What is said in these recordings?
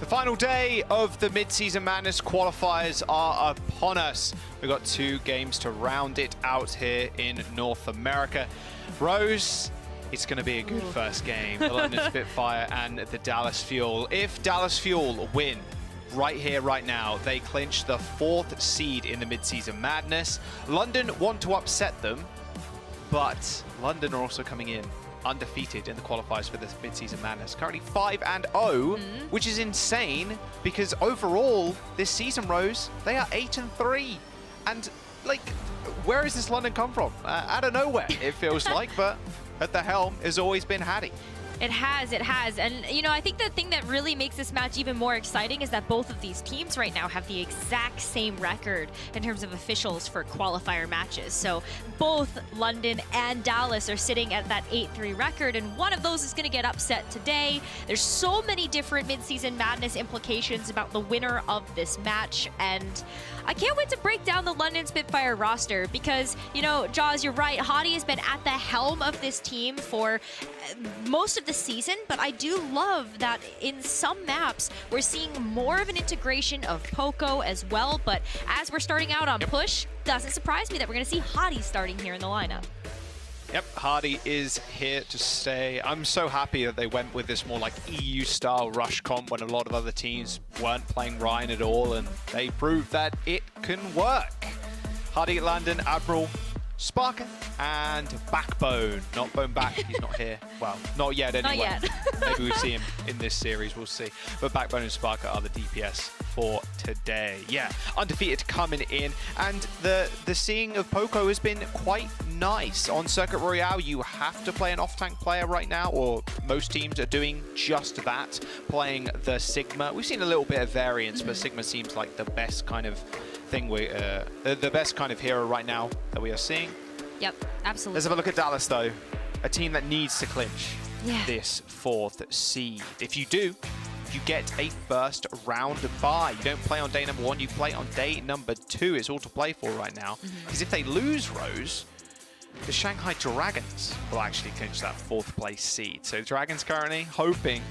The final day of the Midseason Madness qualifiers are upon us. We've got 2 games to round it out here in North America. Rose, it's going to be a good first game. The London Spitfire and the Dallas Fuel. If Dallas Fuel win right here, right now, they clinch the 4th seed in the Midseason Madness. London want to upset them, but London are also coming in undefeated in the qualifiers for this Midseason Madness. Currently 5-0, which is insane because overall this season, Rose, they are 8-3. And like, where has this London come from? Out of nowhere, it feels like, but at the helm has always been Hattie. It has. And, you know, I think the thing that really makes this match even more exciting is that both of these teams right now have the exact same record in terms of officials for qualifier matches. So both London and Dallas are sitting at that 8-3 record, and one of those is going to get upset today. There's so many different Midseason Madness implications about the winner of this match, and I can't wait to break down the London Spitfire roster because, you know, Jaws, you're right. Hottie has been at the helm of this team for most of the season, but I do love that in some maps we're seeing more of an integration of Poco as well. But as we're starting out on push, doesn't surprise me that we're going to see Hottie starting here in the lineup. Yep, Hardy is here to stay. I'm so happy that they went with this more like EU-style rush comp when a lot of other teams weren't playing Ryan at all, and they proved that it can work. Hardy, London, Admiral, Sparker, and Backbone. Not Bone Back, he's not here. Well, not yet anyway. Not yet. Maybe we see him in this series, we'll see. But Backbone and Sparker are the DPS for today. Yeah, undefeated coming in, and the seeing of Poco has been quite nice. On Circuit Royale, you have to play an off-tank player right now, or most teams are doing just that, playing the Sigma. We've seen a little bit of variance, but Sigma seems like the best kind of thing the best kind of hero right now that we are seeing. Yep, absolutely. Let's have a look at Dallas though, a team that needs to clinch this 4th seed. If you do, you get a first round bye. You don't play on day number 1, you play on day number 2. It's all to play for right now. Because if they lose, Rose, the Shanghai Dragons will actually clinch that 4th place seed. So Dragons currently hoping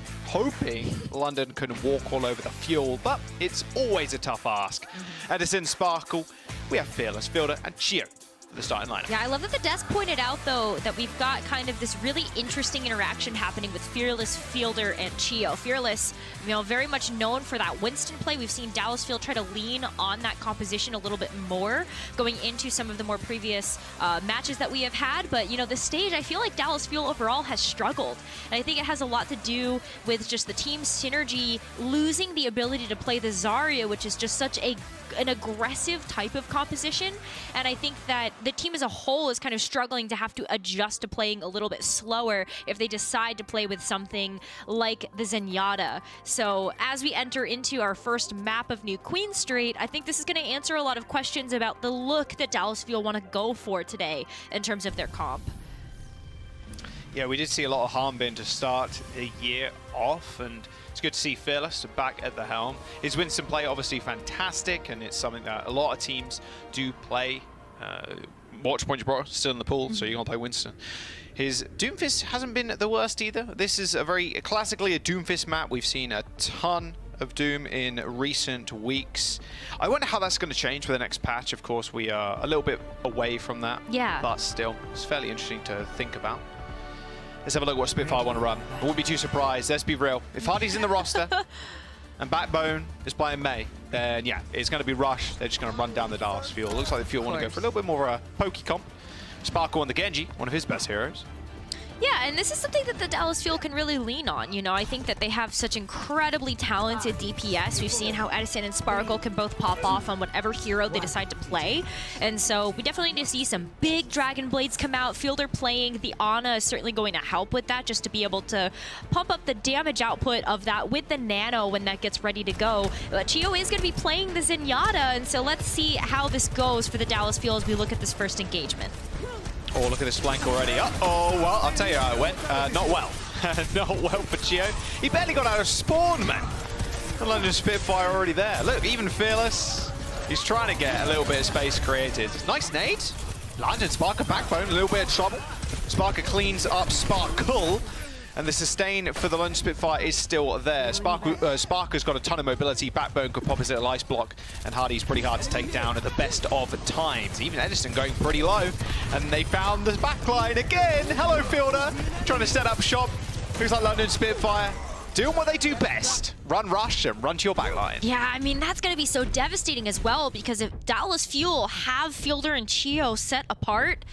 London can walk all over the Fuel, but it's always a tough ask. Edison, Sparkle, we have Fearless, Fielder, and Chio for the starting lineup. Yeah, I love that the desk pointed out, though, that we've got kind of this really interesting interaction happening with Fearless, Fielder, and Chio. Fearless, you know, very much known for that Winston play. We've seen Dallas Fuel try to lean on that composition a little bit more going into some of the more previous matches that we have had. But, you know, this stage, I feel like Dallas Fuel overall has struggled. And I think it has a lot to do with just the team synergy, losing the ability to play the Zarya, which is just such an aggressive type of composition. And I think that the team as a whole is kind of struggling to have to adjust to playing a little bit slower if they decide to play with something like the Zenyatta. So as we enter into our first map of New Queen Street, I think this is going to answer a lot of questions about the look that Dallas Fuel want to go for today in terms of their comp. Yeah, we did see a lot of Harmbin to start the year off, and it's good to see Fearless back at the helm. His Winston play obviously fantastic, and it's something that a lot of teams do play. Watchpoint Gibraltar still in the pool, so you're going to play Winston. His Doomfist hasn't been the worst either. This is classically a Doomfist map. We've seen a ton of Doom in recent weeks. I wonder how that's going to change for the next patch. Of course, we are a little bit away from that, but still, it's fairly interesting to think about. Let's have a look at what Spitfire want to run. I wouldn't be too surprised. Let's be real. If Hardy's in the roster and Backbone is playing May, then yeah, it's going to be Rush. They're just going to run down the Dallas Fuel. Looks like the Fuel want to go for a little bit more of a pokey comp. Sparkle on the Genji, one of his best heroes. Yeah, and this is something that the Dallas Fuel can really lean on. You know, I think that they have such incredibly talented DPS. We've seen how Edison and Sparkle can both pop off on whatever hero they decide to play. And so we definitely need to see some big Dragon Blades come out. Fielder playing the Ana is certainly going to help with that, just to be able to pump up the damage output of that with the Nano when that gets ready to go. But Chio is going to be playing the Zenyatta, and so let's see how this goes for the Dallas Fuel as we look at this first engagement. Oh, look at this flank already. Oh, well, I'll tell you how it went. Not well. Not well for Chio. He barely got out of spawn, man. The London Spitfire already there. Look, even Fearless, he's trying to get a little bit of space created. Nice nade. London Sparker Backbone, a little bit of trouble. Sparker cleans up Sparkle. And the sustain for the London Spitfire is still there. Sparker's got a ton of mobility. Backbone could pop his little ice block, and Hardy's pretty hard to take down at the best of times. Even Edison going pretty low, and they found the backline again. Hello, Fielder, trying to set up shop. Looks like London Spitfire doing what they do best. Run rush and run to your backline. Yeah, I mean, that's going to be so devastating as well, because if Dallas Fuel have Fielder and Chio set apart,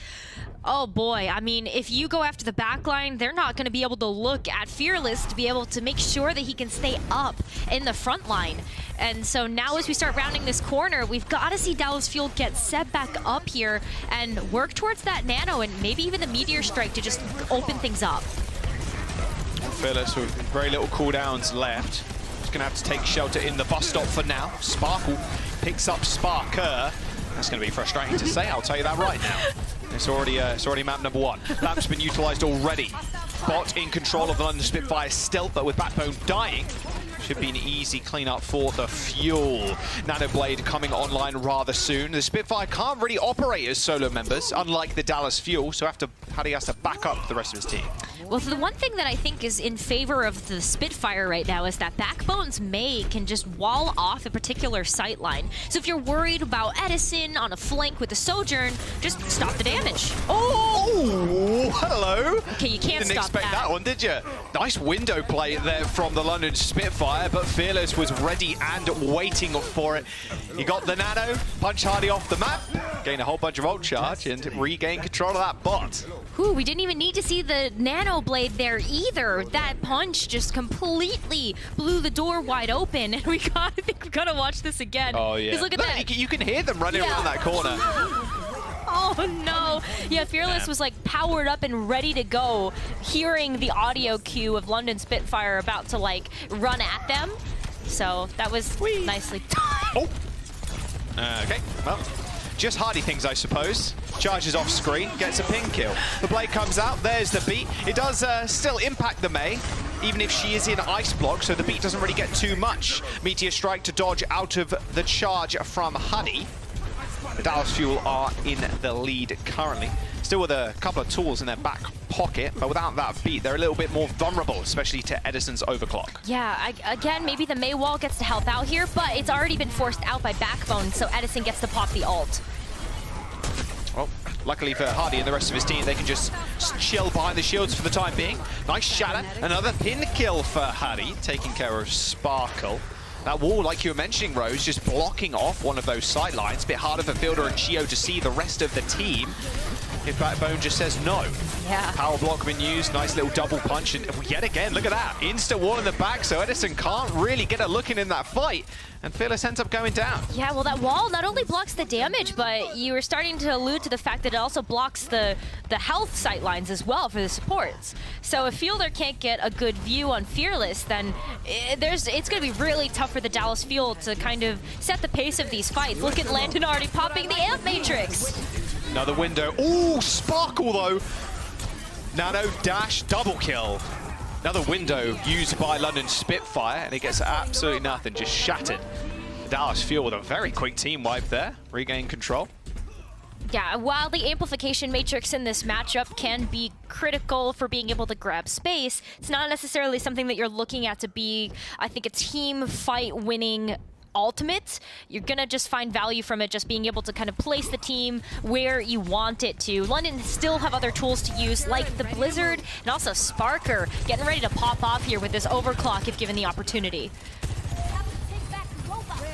oh boy, I mean, if you go after the backline, they're not going to be able to look at Fearless to be able to make sure that he can stay up in the front line. And so now as we start rounding this corner, we've got to see Dallas Fuel get set back up here and work towards that Nano and maybe even the Meteor Strike to just open things up. Fearless with very little cooldowns left. Just gonna have to take shelter in the bus stop for now. Sparkle picks up Sparker. That's gonna be frustrating to say, I'll tell you that right now. It's already map number 1. Lamp's been utilized already. Bot in control of the London Spitfire stealth, but with Backbone dying, should be an easy cleanup for the Fuel. Nano Blade coming online rather soon. The Spitfire can't really operate as solo members, unlike the Dallas Fuel, so Paddy has to back up the rest of his team. Well, the one thing that I think is in favor of the Spitfire right now is that Backbone's May can just wall off a particular sight line. So if you're worried about Edison on a flank with the Sojourn, just stop the damage. Oh, hello. Okay, you can't Didn't stop expect that one, did you? Nice window play there from the London Spitfire, but Fearless was ready and waiting for it. He got the Nano, punch Hardy off the map, gain a whole bunch of ult charge, and regain control of that bot. Ooh, we didn't even need to see the Nano Blade there either. That punch just completely blew the door wide open, and I think we gotta watch this again. Oh yeah. Look at that. You can hear them running around that corner. Oh no. Yeah, Fearless was like powered up and ready to go, hearing the audio cue of London Spitfire about to like run at them. So that was nicely done. Oh. Okay, well, just Hardy things, I suppose. Charges off screen, gets a ping kill. The blade comes out, there's the beat. It does still impact the May, even if she is in ice block, so the beat doesn't really get too much. Meteor Strike to dodge out of the charge from Hardy. The Dallas Fuel are in the lead currently. Still with a couple of tools in their back pocket, but without that beat, they're a little bit more vulnerable, especially to Edison's overclock. Yeah, again, maybe the May wall gets to help out here, but it's already been forced out by Backbone, so Edison gets to pop the ult. Well, luckily for Hardy and the rest of his team, they can just chill behind the shields for the time being. Nice shatter, another pin kill for Hardy, taking care of Sparkle. That wall, like you were mentioning, Rose, just blocking off one of those sight lines. A bit harder for Fielder and Chio to see the rest of the team if Backbone just says no. Yeah. Power block been used, nice little double punch, and yet again, look at that. Insta wall in the back, so Edison can't really get a look in that fight, and Fearless ends up going down. Yeah, well, that wall not only blocks the damage, but you were starting to allude to the fact that it also blocks the health sight lines as well for the supports. So if Fielder can't get a good view on Fearless, then it's going to be really tough for the Dallas Fuel to kind of set the pace of these fights. Look at Landon already popping the Amp Matrix. Another window. Ooh, Sparkle though. Nano dash double kill. Another window used by London Spitfire, and it gets absolutely nothing, just shattered. Dallas Fuel with a very quick team wipe there, regain control. Yeah, while the amplification matrix in this matchup can be critical for being able to grab space, it's not necessarily something that you're looking at to be, I think, a team fight winning ultimate. You're gonna just find value from it just being able to kind of place the team where you want it to. London still have other tools to use, like the Blizzard and also Sparker getting ready to pop off here with this overclock if given the opportunity.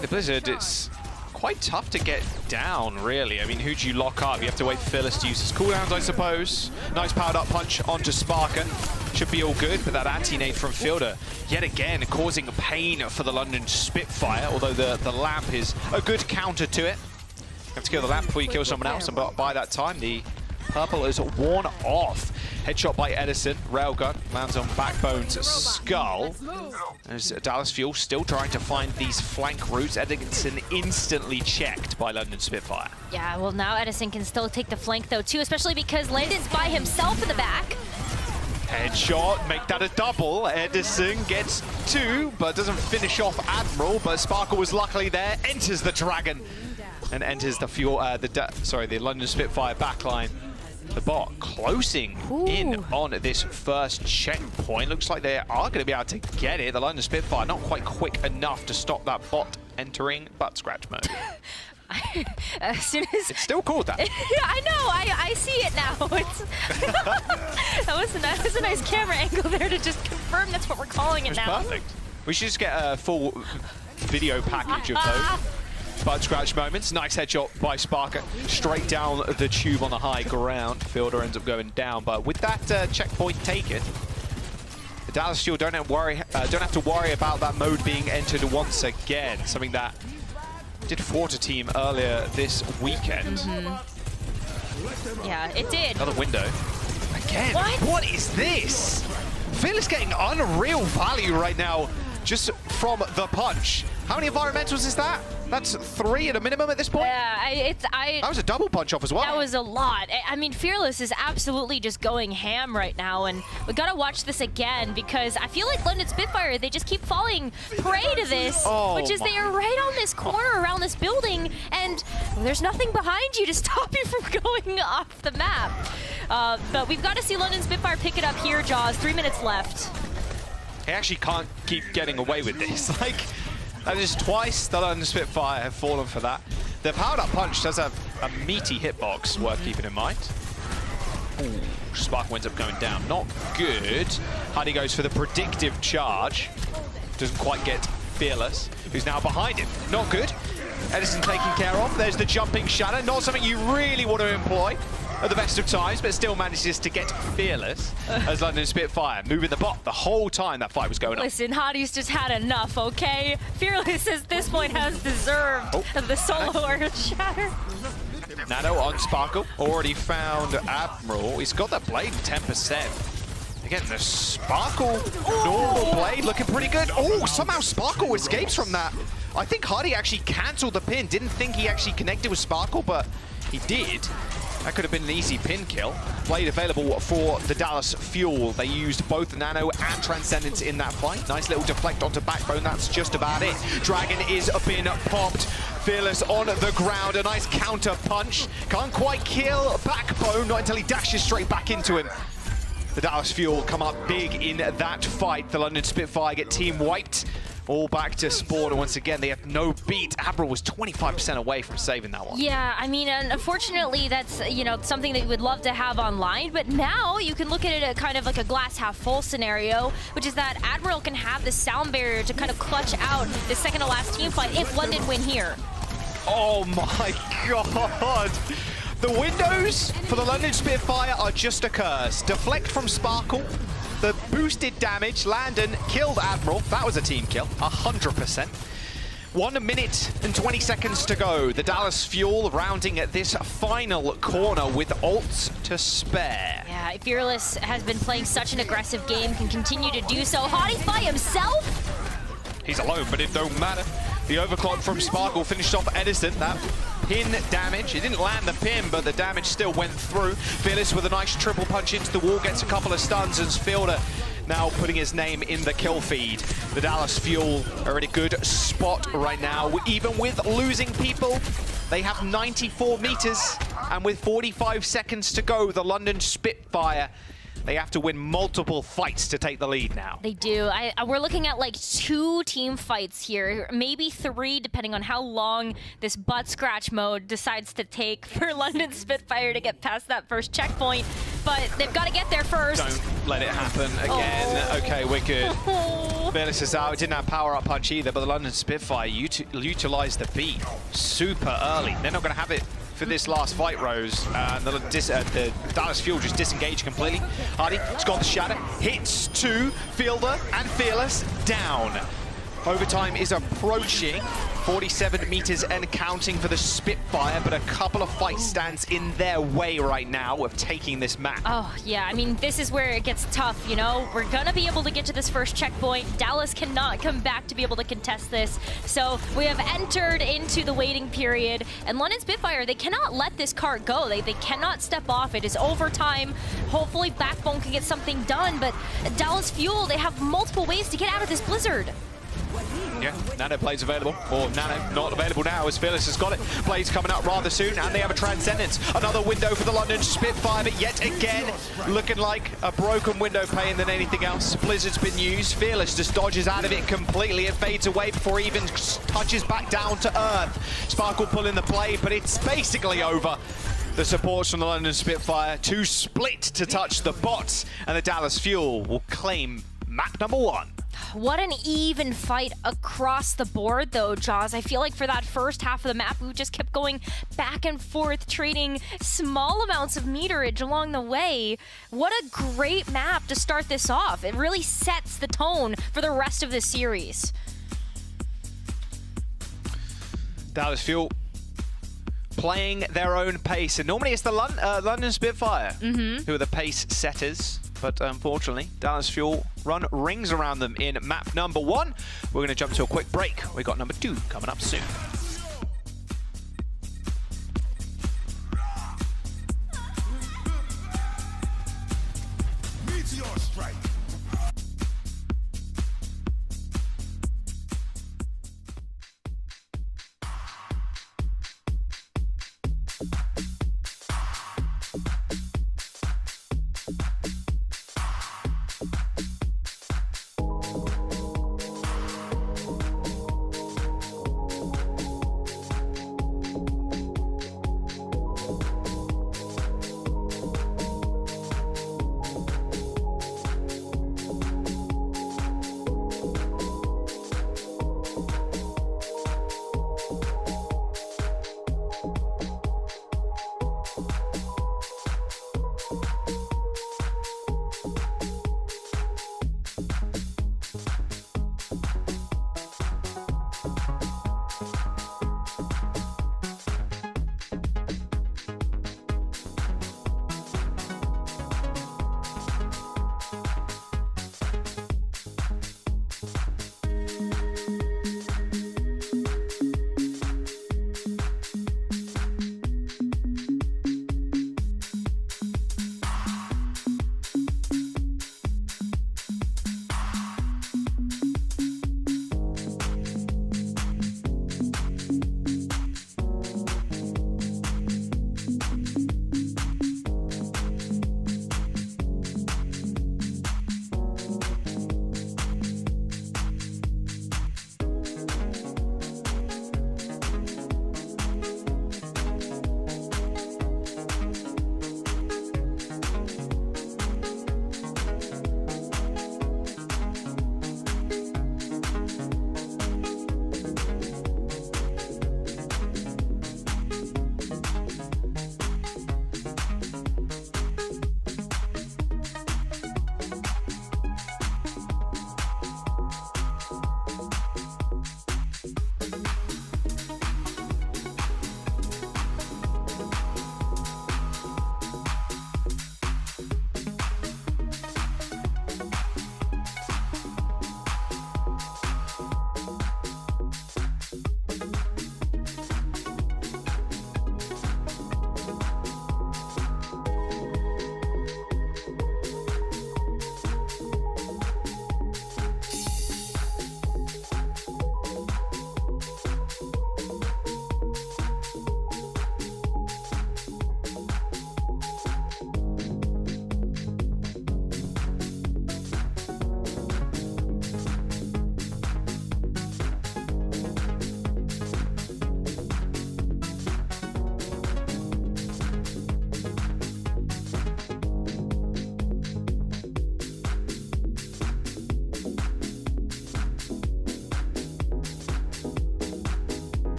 The Blizzard, it's quite tough to get down, really. I mean, who do you lock up? You have to wait for Fearless to use his cooldowns, I suppose. Nice powered up punch onto Sparker. Should be all good, but that anti-nade from Fielder, yet again, causing pain for the London Spitfire, although the lamp is a good counter to it. You have to kill the lamp before you kill someone else, and by that time, the purple is worn off. Headshot by Edison, railgun, lands on Backbone's skull. As Dallas Fuel still trying to find these flank routes. Edison instantly checked by London Spitfire. Yeah, well now Edison can still take the flank though too, especially because Landon's by himself in the back. Headshot, make that a double. Edison gets 2, but doesn't finish off Admiral, but Sparkle was luckily there, enters the Dragon, and enters the Fuel, the London Spitfire backline. The bot closing in on this first checkpoint. Looks like they are going to be able to get it. The London Spitfire not quite quick enough to stop that bot entering butt scratch mode. As soon as it's still called that. I know. I see it now. That was a nice camera angle there to just confirm that's what we're calling it now. Perfect. We should just get a full video package of those butt scratch moments. Nice headshot by Sparker, straight down the tube on the high ground. Fielder ends up going down, but with that checkpoint taken, the Dallas Fuel don't have to worry about that mode being entered once again. Something that did thwart a team earlier this weekend. Yeah, it did. Another window. Again, what is this? Fearless getting unreal value right now just from the punch. How many environmentals is that? That's 3 at a minimum at this point? Yeah, that was a double punch off as well. That was a lot. I mean, Fearless is absolutely just going ham right now, and we gotta watch this again because I feel like London Spitfire, they just keep falling prey to this, which is they are right on this corner around this building, and there's nothing behind you to stop you from going off the map. But we've got to see London Spitfire pick it up here, Jaws. 3 minutes left. He actually can't keep getting away with this. Like, that is twice the London Spitfire have fallen for that. The powered up punch does have a meaty hitbox, worth keeping in mind. Ooh, Spark ends up going down. Not good. Huddy goes for the predictive charge. Doesn't quite get Fearless, who's now behind him. Not good. Edison taken care of. There's the jumping shadow. Not something you really want to employ at the best of times, but still manages to get Fearless as London Spitfire moving the bot the whole time that fight was going on. Listen, Hotty's just had enough, okay? Fearless at this point has deserved the solo or shatter. Nano on Sparkle, already found Admiral. He's got that blade 10%. Again, the Sparkle normal blade looking pretty good. Oh, somehow Sparkle escapes from that. I think Hardy actually cancelled the pin. Didn't think he actually connected with Sparkle, but he did. That could have been an easy pin kill. Blade available for the Dallas Fuel. They used both Nano and Transcendence in that fight. Nice little deflect onto Backbone. That's just about it. Dragon is been popped. Fearless on the ground. A nice counter punch. Can't quite kill Backbone. Not until he dashes straight back into him. The Dallas Fuel come up big in that fight. The London Spitfire get team wiped. All back to spawn, and once again, they have no beat. Admiral was 25% away from saving that one. Yeah, I mean, unfortunately, that's, you know, something that you would love to have online, but now you can look at it at kind of like a glass half full scenario, which is that Admiral can have the sound barrier to kind of clutch out the second to last team fight if London win here. Oh my god! The windows for the London Spitfire are just a curse. Deflect from Sparkle. The boosted damage, Landon killed Admiral. That was a team kill, 100%. 1 minute and 20 seconds to go. The Dallas Fuel rounding at this final corner with ults to spare. Yeah, Fearless has been playing such an aggressive game, can continue to do so. Hotty's by himself? He's alone, but it don't matter. The overclock from Sparkle finished off Edison. That pin damage. It didn't land the pin, but the damage still went through. Fearless with a nice triple punch into the wall, gets a couple of stuns, and Fielder now putting his name in the kill feed. The Dallas Fuel are in a good spot right now. Even with losing people, they have 94 meters, and with 45 seconds to go, the London Spitfire, they have to win multiple fights to take the lead now. They do. We're looking at like 2 team fights here, maybe 3, depending on how long this butt scratch mode decides to take for London Spitfire to get past that first checkpoint. But they've got to get there first. Don't let it happen again. Okay, we're good. Fearless is out. It didn't have power-up punch either, but the London Spitfire utilized the beat super early. They're not going to have it for this last fight, Rose. The Dallas Fuel just disengaged completely. Hardy has got the shatter, hits 2, Fielder and Fearless down. Overtime is approaching, 47 meters and counting for the Spitfire, but a couple of fight stands in their way right now of taking this map. Oh, yeah, I mean, this is where it gets tough, you know? We're gonna be able to get to this first checkpoint. Dallas cannot come back to be able to contest this. So we have entered into the waiting period, and London Spitfire, they cannot let this cart go. They cannot step off. It is overtime. Hopefully Backbone can get something done, but Dallas Fuel, they have multiple ways to get out of this blizzard. Yeah, Nano Blade's available, or Nano not available now as Fearless has got it. Blade's coming up rather soon, and they have a Transcendence. Another window for the London Spitfire, but yet again, looking like a broken window pane than anything else. Blizzard's been used. Fearless just dodges out of it completely. It fades away before he even touches back down to earth. Sparkle pulling the blade, but it's basically over. The supports from the London Spitfire, too split to touch the bots, and the Dallas Fuel will claim map number 1. What an even fight across the board, though, Jaws. I feel like for that first half of the map, we just kept going back and forth, trading small amounts of meterage along the way. What a great map to start this off. It really sets the tone for the rest of the series. Dallas Fuel playing their own pace, and normally it's the London Spitfire who are the pace setters, but unfortunately Dallas Fuel run rings around them in map number 1. We're going to jump to a quick break. We got number 2 coming up soon. Meteor strike.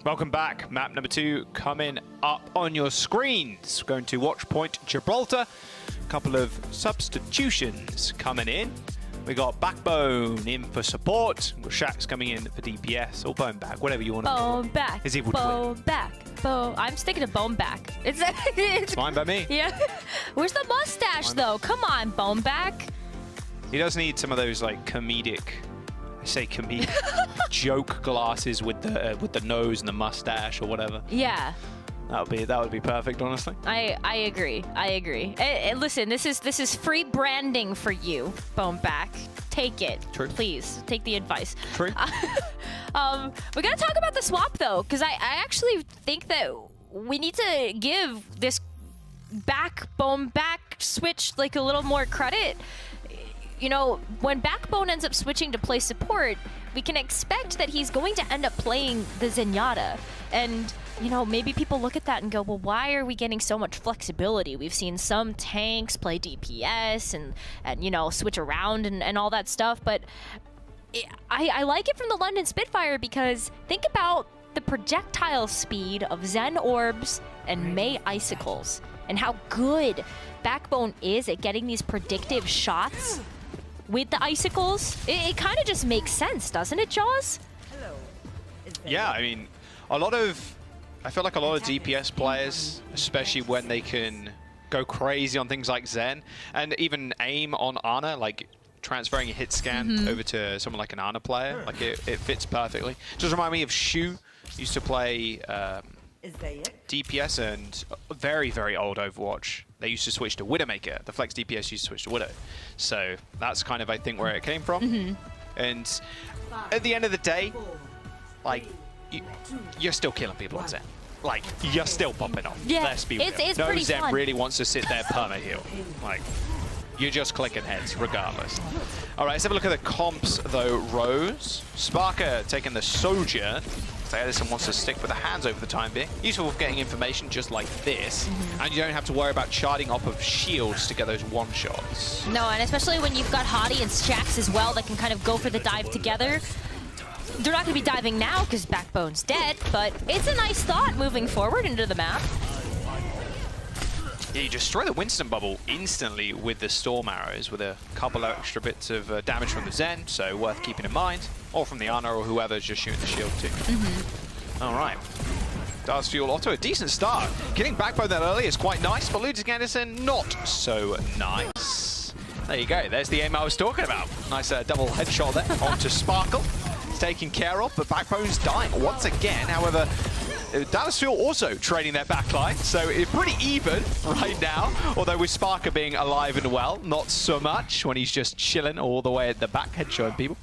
Welcome back. Map number 2 coming up on your screens. We're going to watch point Gibraltar. A couple of substitutions coming in. We got Backbone in for support. We've got Shax coming in for DPS or Bone Back, whatever you want to call it. Bone Back. His evil Bone twin. Back. Bone. I'm sticking to Bone Back. It's Fine by me. Yeah. Where's the mustache though? Come on, Bone Back. He does need some of those like comedic, I say comedic, joke glasses with the nose and the mustache or whatever. Yeah. That would be perfect, honestly. I agree. I agree. Listen, this is free branding for you, Bone Back. Take it. True. Please take the advice. True. We gotta talk about the swap though, because I actually think that we need to give this Backbone back switch like a little more credit. You know, when Backbone ends up switching to play support, we can expect that he's going to end up playing the Zenyatta. And, you know, maybe people look at that and go, well, why are we getting so much flexibility? We've seen some tanks play DPS and you know, switch around and all that stuff. But I like it from the London Spitfire because think about the projectile speed of Zen Orbs and May Icicles and how good Backbone is at getting these predictive shots with the Icicles. It kind of just makes sense, doesn't it, Jaws? Yeah, I mean, I feel like a lot of DPS players, especially when they can go crazy on things like Zen, and even aim on Ana, like transferring a hit scan over to someone like an Ana player, like it fits perfectly. Just remind me of Shu, used to play DPS and very, very old Overwatch. They used to switch to Widowmaker. The Flex DPS used to switch to Widow. So that's kind of, I think, where it came from. And at the end of the day, like, you're still killing people on Zen. Like, you're still popping off. Yeah, Let's be real. it's no pretty Zen fun. really wants to sit there perma-heal. Like, you're just clicking heads, regardless. All right, let's have a look at the comps, though. Rose. Sparker taking the Sojourn. So Edison wants to stick with the hands over the time being. Useful for getting information just like this. And you don't have to worry about charting off of shields to get those one-shots. No, and especially when you've got Hottie and Shax as well that can kind of go for the dive together. They're not going to be diving now because Backbone's dead, but it's a nice thought moving forward into the map. Yeah, you destroy the Winston bubble instantly with the Storm Arrows with a couple extra bits of damage from the Zen, so worth keeping in mind. Or from the Ana or whoever's just shooting the shield too. All right. Does Fuel Otto a decent start. Getting Backbone that early is quite nice, but losing Edison not so nice. There you go. There's the aim I was talking about. Nice double headshot there onto Sparkle. It's taken care of, but Backbone's dying once again. However, Dallas Fuel also trading their backline, so it's pretty even right now. Although with Sparker being alive and well, not so much when he's just chilling all the way at the back headshotting people.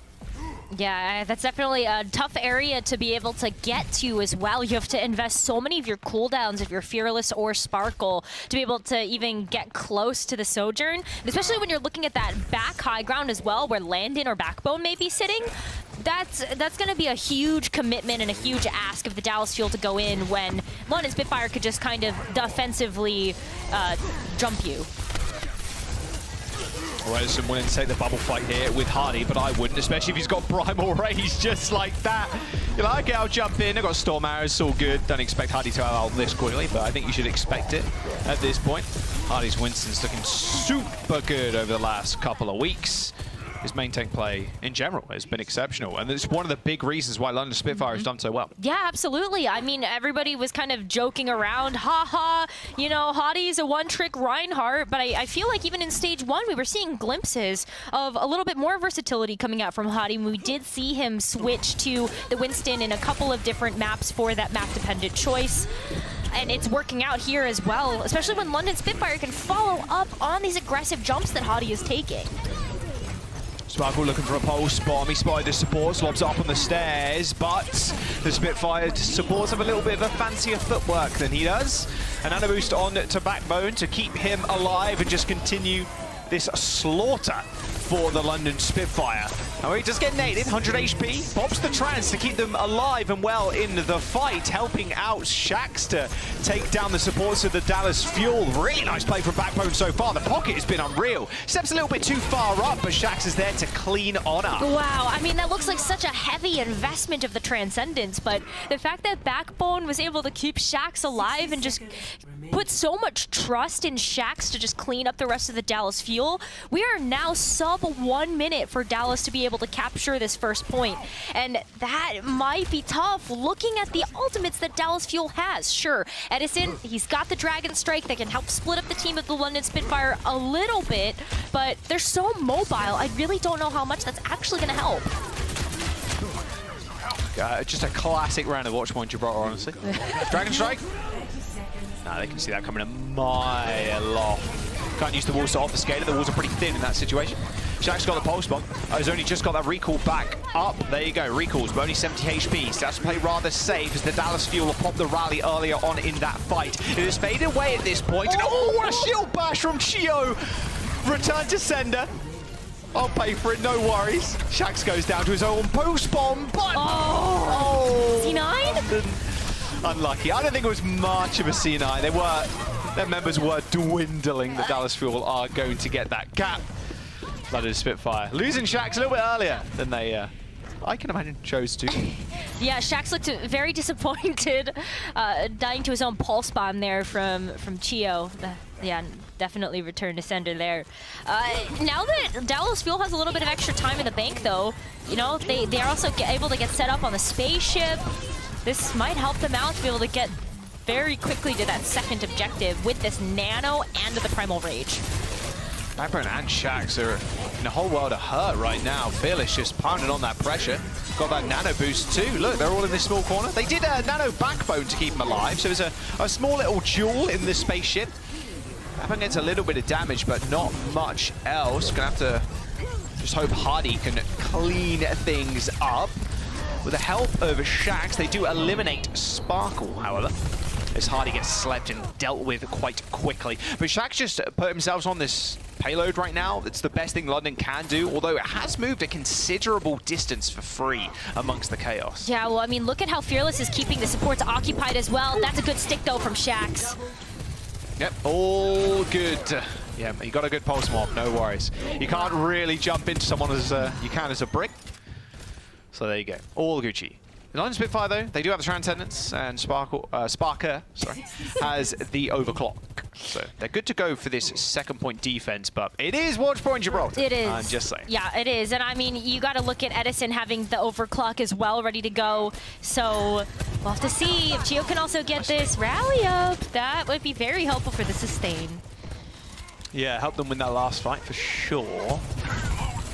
Yeah, that's definitely a tough area to be able to get to as well. You have to invest so many of your cooldowns if you're Fearless or Sparkle to be able to even get close to the Sojourn. And especially when you're looking at that back high ground as well, where Landon or Backbone may be sitting. That's going to be a huge commitment and a huge ask of the Dallas Fuel to go in when London Spitfire could just kind of defensively jump you. Edison willing to take the bubble fight here with Hardy, but I wouldn't, especially if he's got Primal Rage just like that. You're like, okay, I'll jump in. I've got Storm Arrows, it's all good. Don't expect Hardy to out this quickly, but I think you should expect it at this point. Hardy's Winston's looking super good over the last couple of weeks. His main tank play in general has been exceptional, and it's one of the big reasons why London Spitfire has done so well. Yeah, absolutely. I mean, everybody was kind of joking around, haha, you know, Hottie's a one-trick Reinhardt, but I feel like even in stage 1, we were seeing glimpses of a little bit more versatility coming out from Hottie. We did see him switch to the Winston in a couple of different maps for that map-dependent choice. And it's working out here as well, especially when London Spitfire can follow up on these aggressive jumps that Hottie is taking. Sparkle looking for a pulse bomb. He spotted the supports, lobs up on the stairs, but the Spitfire supports have a little bit of a fancier footwork than he does. An Ana boost on to Backbone to keep him alive and just continue this slaughter for the London Spitfire. Oh, he does get naded, 100 HP, pops the trans to keep them alive and well in the fight, helping out Shax to take down the supports of the Dallas Fuel. Really nice play from Backbone so far. The pocket has been unreal. Steps a little bit too far up, but Shax is there to clean on up. Wow, I mean, that looks like such a heavy investment of the Transcendence, but the fact that Backbone was able to keep Shax alive and just put so much trust in Shax to just clean up the rest of the Dallas Fuel, we are now sub 1 minute for Dallas to be able to capture this first point. And that might be tough looking at the ultimates that Dallas Fuel has. Sure, Edison, he's got the Dragon Strike that can help split up the team of the London Spitfire a little bit, but they're so mobile, I really don't know how much that's actually going to help. Just a classic round of Watch Point Gibraltar, honestly. Dragon Strike? Nah, they can see that coming a mile off. Can't use the walls to obfuscate it. The walls are pretty thin in that situation. Shaq's got the pulse bomb. He's only just got that recall back up. There you go, recalls, but only 70 HP. So that's to play rather safe as the Dallas Fuel will pop the rally earlier on in that fight. It has faded away at this point. Oh, what a shield bash from Chio! Return to sender. I'll pay for it, no worries. Shax goes down to his own post bomb, but C9? Unlucky. I don't think it was much of a C9. Their members were dwindling. The Dallas Fuel are going to get that cap. London Spitfire losing Shax a little bit earlier than they, I can imagine, chose to. Yeah, Shax looked very disappointed, dying to his own pulse bomb there from Chio. Yeah, definitely return to sender there. Now that Dallas Fuel has a little bit of extra time in the bank, though, you know, they are also able to get set up on the spaceship. This might help them out to be able to get very quickly to that second objective with this Nano and the Primal Rage. Backbone and Shax are in a whole world of hurt right now. Fearless just pounding on that pressure. Got that Nano boost too. Look, they're all in this small corner. They did a Nano Backbone to keep them alive, so there's a small little jewel in the spaceship. Backbone gets a little bit of damage, but not much else. Gonna have to just hope Hardy can clean things up. With the help of Shax, they do eliminate Sparkle, however, as Hardy gets slept and dealt with quite quickly. But Shax just put himself on this payload right now. It's the best thing London can do, although it has moved a considerable distance for free amongst the chaos. Yeah, well, I mean, look at how Fearless is keeping the supports occupied as well. That's a good stick, though, from Shax. Yep, all good. Yeah, you got a good pulse mob, no worries. You can't really jump into someone as you can as a brick. So there you go, all Gucci. The London Spitfire, though, they do have the Transcendence, and Sparker has the Overclock. So they're good to go for this second point defense, but it is Watch Point Gibraltar. It is. I'm just saying. Yeah, it is. And I mean, you got to look at Edison having the Overclock as well, ready to go. So we'll have to see if Chio can also get this rally up. That would be very helpful for the sustain. Yeah, help them win that last fight for sure.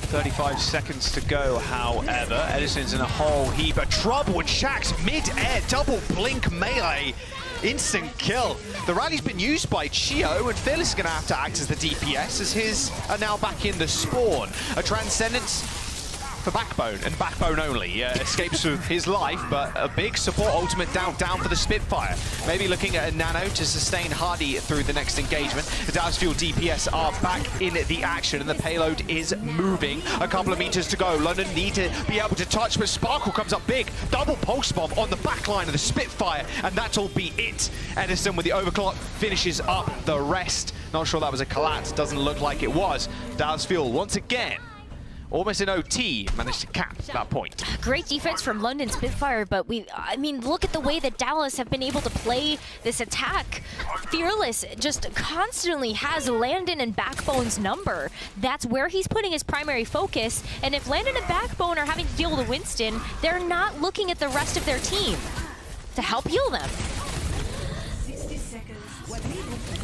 35 seconds to go, however. Edison's in a whole heap of trouble, and Shax mid-air double blink melee. Instant kill. The rally's been used by Chio, and Fearless is going to have to act as the DPS, as his are now back in the spawn. A Transcendence for Backbone, and Backbone only. Escapes with his life, but a big support ultimate down for the Spitfire. Maybe looking at a Nano to sustain Hardy through the next engagement. The Dallas Fuel DPS are back in the action, and the payload is moving. A couple of meters to go. London need to be able to touch, but Sparkle comes up big. Double pulse bomb on the back line of the Spitfire, and that'll be it. Edison with the Overclock finishes up the rest. Not sure that was a collapse. Doesn't look like it was. Dallas Fuel once again, almost in OT, managed to cap that point. Great defense from London Spitfire, but I mean, look at the way that Dallas have been able to play this attack. Fearless just constantly has Landon and Backbone's number. That's where he's putting his primary focus, and if Landon and Backbone are having to deal with Winston, they're not looking at the rest of their team to help heal them.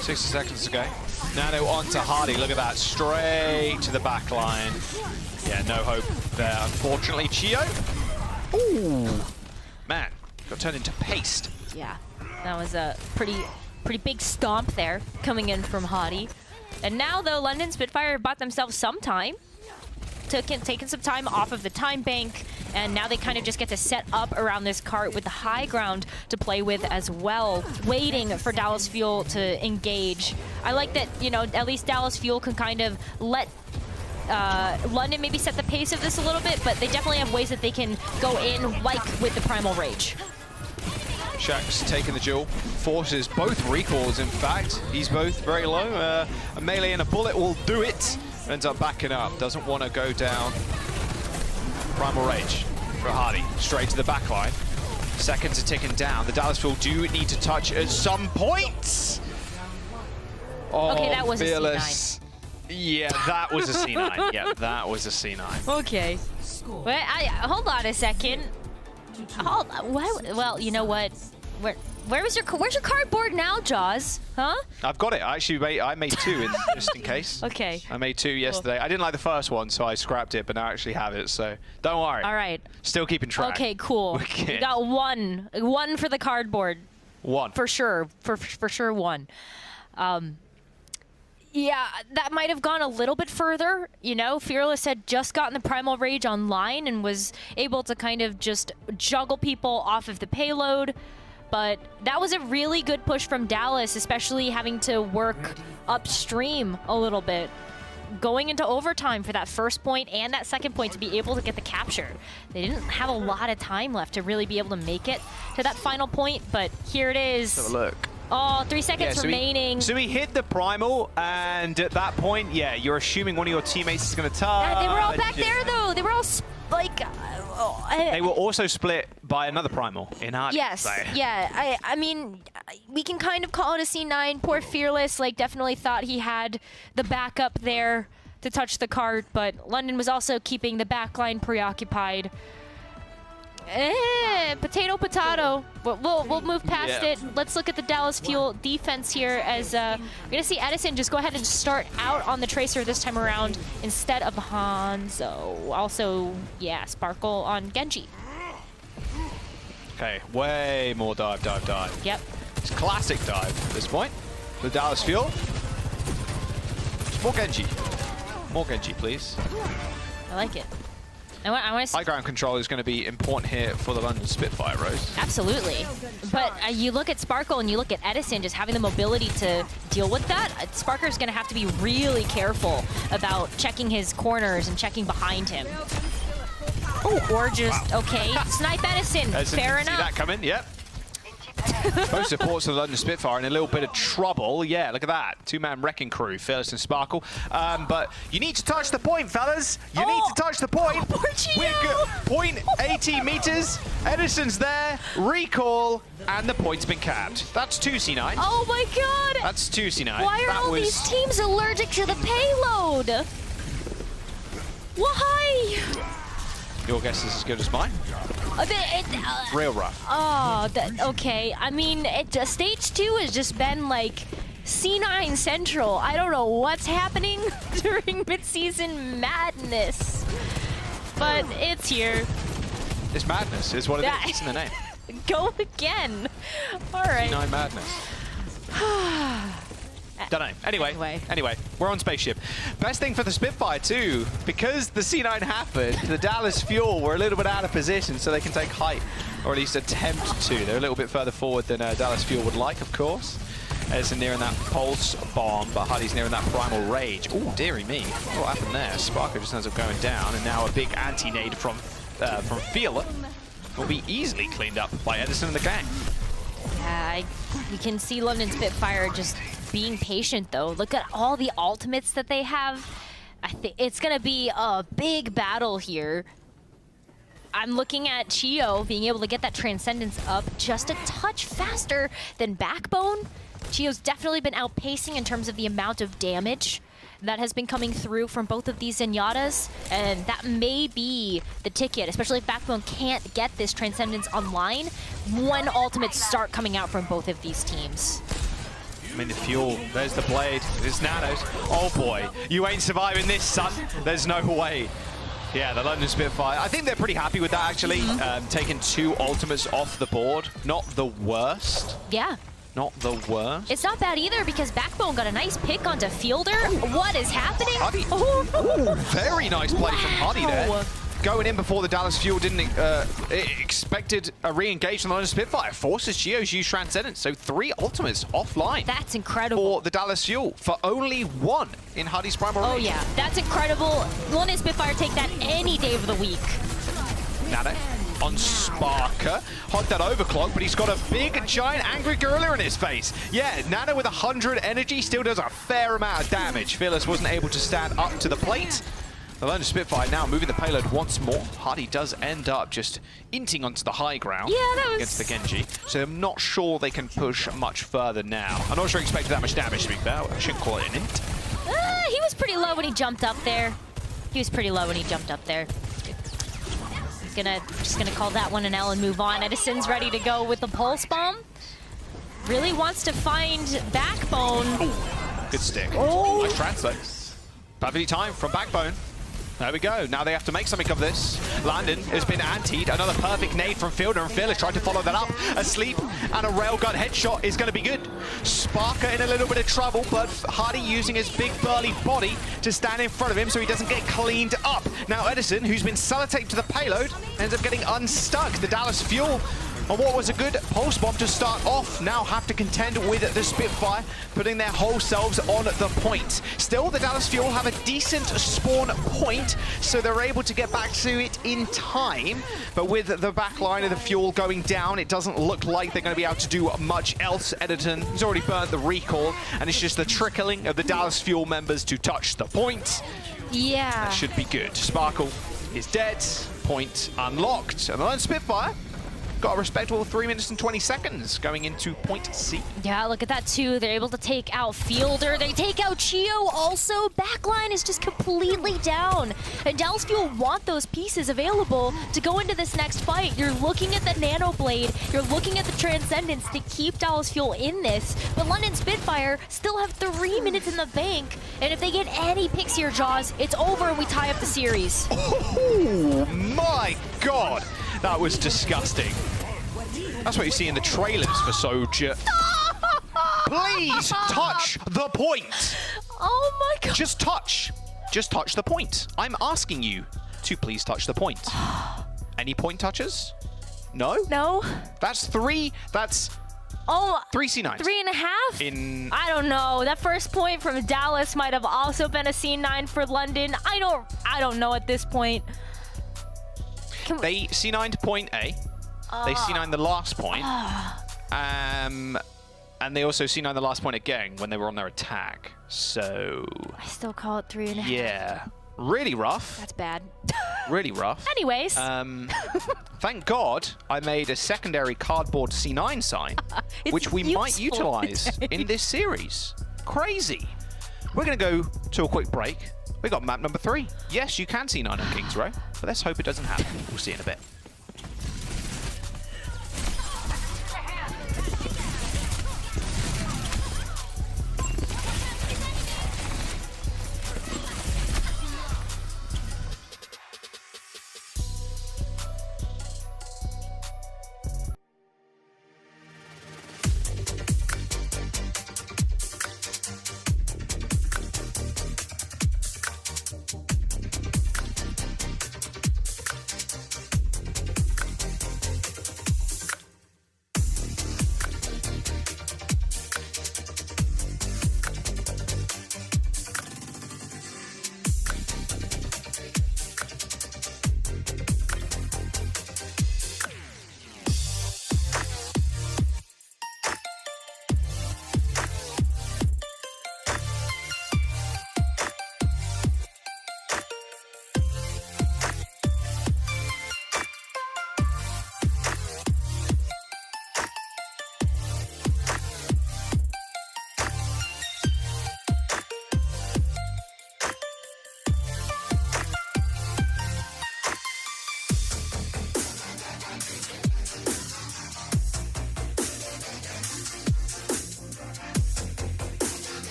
60 seconds to go. Nano onto Hardy, look at that, straight to the back line. Yeah, no hope there, unfortunately. Chio, ooh, man, got turned into paste. Yeah, that was a pretty big stomp there coming in from Hardy. And now, though, London Spitfire bought themselves some time, taking some time off of the time bank, and now they kind of just get to set up around this cart with the high ground to play with as well, waiting for Dallas Fuel to engage. I like that, you know, at least Dallas Fuel can kind of let London maybe set the pace of this a little bit, but they definitely have ways that they can go in, like with the Primal Rage. Shaxx taking the duel, forces both recalls, in fact. He's both very low. A melee and a bullet will do it. Ends up backing up, doesn't want to go down. Primal Rage for Hardy, straight to the back line. Seconds are ticking down. The Dallas Fuel do need to touch at some point. Oh, Okay, that was Fearless. a C9. Yeah, that was a C9. Yeah, that was a C9. Okay. Wait, hold on a second. Hold on. Well, you know what? Where's your cardboard now, Jaws? Huh? I've got it. I made 2 just in case. Okay. I made 2 yesterday. I didn't like the first one, so I scrapped it, but now I actually have it, so don't worry. All right. Still keeping track. Okay, cool. Okay. We got one for the cardboard. 1. For sure. For sure, 1. Yeah, that might have gone a little bit further. You know, Fearless had just gotten the Primal Rage online and was able to kind of just juggle people off of the payload. But that was a really good push from Dallas, especially having to work upstream a little bit. Going into overtime for that first point and that second point to be able to get the capture. They didn't have a lot of time left to really be able to make it to that final point, but here it is. Have a look. Oh, 3 seconds remaining. So he hit the Primal, and at that point, yeah, you're assuming one of your teammates is going to touch. Yeah, they were all back there, though. They were all, like... They were also split by another Primal in Hardy. Yes, so. yeah. I mean, we can kind of call it a C9. Poor Fearless, like, definitely thought he had the backup there to touch the cart, but London was also keeping the backline preoccupied. Potato, potato. We'll move past it. Let's look at the Dallas Fuel defense here as we're going to see Edison just go ahead and start out on the Tracer this time around instead of Hanzo. Also, yeah, Sparkle on Genji. Okay, way more dive. Yep. It's classic dive at this point. The Dallas Fuel. More Genji. More Genji, please. I like it. I want to see. High ground control is going to be important here for the London Spitfire, Rose. Absolutely. But you look at Sparkle and you look at Edison just having the mobility to deal with that. Sparker's going to have to be really careful about checking his corners and checking behind him. Oh, or just, okay, snipe Edison. Fair enough. See that coming? Yep. Both supports of the London Spitfire in a little bit of trouble. Yeah, look at that. 2-man wrecking crew, Fearless and Sparkle. But you need to touch the point, fellas. You need to touch the point. We're good. Point 18 meters. Edison's there. Recall. And the point's been capped. That's 2 C9. Oh my god. That's 2 C9. Why are all these teams allergic to the payload? Why? Your guess is as good as mine. Real rough. Oh, okay. I mean, stage 2 has just been like C9 Central. I don't know what's happening during midseason madness, but it's here. It's madness, is what it is. It's in the name. Go again. All right. C9 madness. Don't know. Anyway, we're on Spaceship. Best thing for the Spitfire too, because the C9 happened, the Dallas Fuel were a little bit out of position, so they can take height, or at least attempt to. They're a little bit further forward than Dallas Fuel would like, of course. Edison nearing that Pulse Bomb, but Huddy's nearing that Primal Rage. Oh, dearie me. What happened there? Sparker just ends up going down, and now a big anti-nade from Fearless will be easily cleaned up by Edison and the gang. Yeah, you can see London Spitfire just being patient, though. Look at all the ultimates that they have. I think it's going to be a big battle here. I'm looking at Chio being able to get that Transcendence up just a touch faster than Backbone. Chio's definitely been outpacing in terms of the amount of damage that has been coming through from both of these Zenyatas, and that may be the ticket, especially if Backbone can't get this Transcendence online when ultimates start coming out from both of these teams. I mean, the Fuel, there's the blade, there's Nanos. Oh boy, you ain't surviving this, son. There's no way. Yeah, the London Spitfire, I think they're pretty happy with that, actually. Taking 2 ultimates off the board. Not the worst. Yeah. Not the worst. It's not bad either, because Backbone got a nice pick onto Fielder. What is happening? Huddy. Ooh, very nice play from Huddy there. going in before the Dallas Fuel didn't expected a re-engage on the London Spitfire. Forces Geo's use Transcendence, so 3 ultimates offline. That's incredible. For the Dallas Fuel, for only 1 in Hardy's Primal Oh range. yeah, that's incredible. London Spitfire take that any day of the week. Nano on Sparker. Hunt that overclock, but he's got a big, giant, angry gorilla in his face. Yeah, Nano with 100 energy still does a fair amount of damage. Fearless wasn't able to stand up to the plate. The London Spitfire now moving the payload once more. Hardy does end up just inting onto the high ground against the Genji. So I'm not sure they can push much further now. I'm not sure he expected that much damage to be fair. I shouldn't call it an int. He was pretty low when he jumped up there. Just gonna call that one an L and move on. Edison's ready to go with the pulse bomb. Really wants to find Backbone. Ooh, good stick. Oh. Nice translate. Perfectly timed from Backbone. There we go. Now they have to make something of this. Landon has been antied. Another perfect nade from Fielder, and Fearless tried to follow that up. Asleep, and a railgun headshot is going to be good. Sparker in a little bit of trouble, but Hardy using his big burly body to stand in front of him so he doesn't get cleaned up. Now Edison, who's been sellotaped to the payload, ends up getting unstuck. The Dallas Fuel, on what was a good pulse bomb to start off, now have to contend with the Spitfire, putting their whole selves on the point. Still, the Dallas Fuel have a decent spawn point, so they're able to get back to it in time. But with the back line of the Fuel going down, it doesn't look like they're going to be able to do much else. Edison has already burnt the recall, and it's just the trickling of the Dallas Fuel members to touch the point. Yeah. That should be good. Sparkle is dead, point unlocked, and the Lone Spitfire got a respectable 3 minutes and 20 seconds going into point C. Yeah, look at that too. They're able to take out Fielder. They take out Chio also. Backline is just completely down. And Dallas Fuel want those pieces available to go into this next fight. You're looking at the Nano Blade. You're looking at the Transcendence to keep Dallas Fuel in this. But London Spitfire still have 3 minutes in the bank. And if they get any picks here, Jaws, it's over and we tie up the series. Oh my God. That was disgusting. That's what you see in the trailers for Soldier. Please touch the point. Oh my God. Just touch the point. I'm asking you to please touch the point. Any point touches? No? No. That's 3. That's 3 C9s. 3.5? I don't know. That first point from Dallas might have also been a C9 for London. I don't know at this point. They C9'd point A. They C9'd the last point. And they also C9'd the last point again when they were on their attack. So I still call it 3.5. yeah. Really rough. That's bad. Really rough. Anyways. Thank God I made a secondary cardboard C9 sign, which we might utilize in this series. Crazy. We're going to go to a quick break. We got map number 3. Yes, you can C9 on Kings Row, but let's hope it doesn't happen. We'll see in a bit.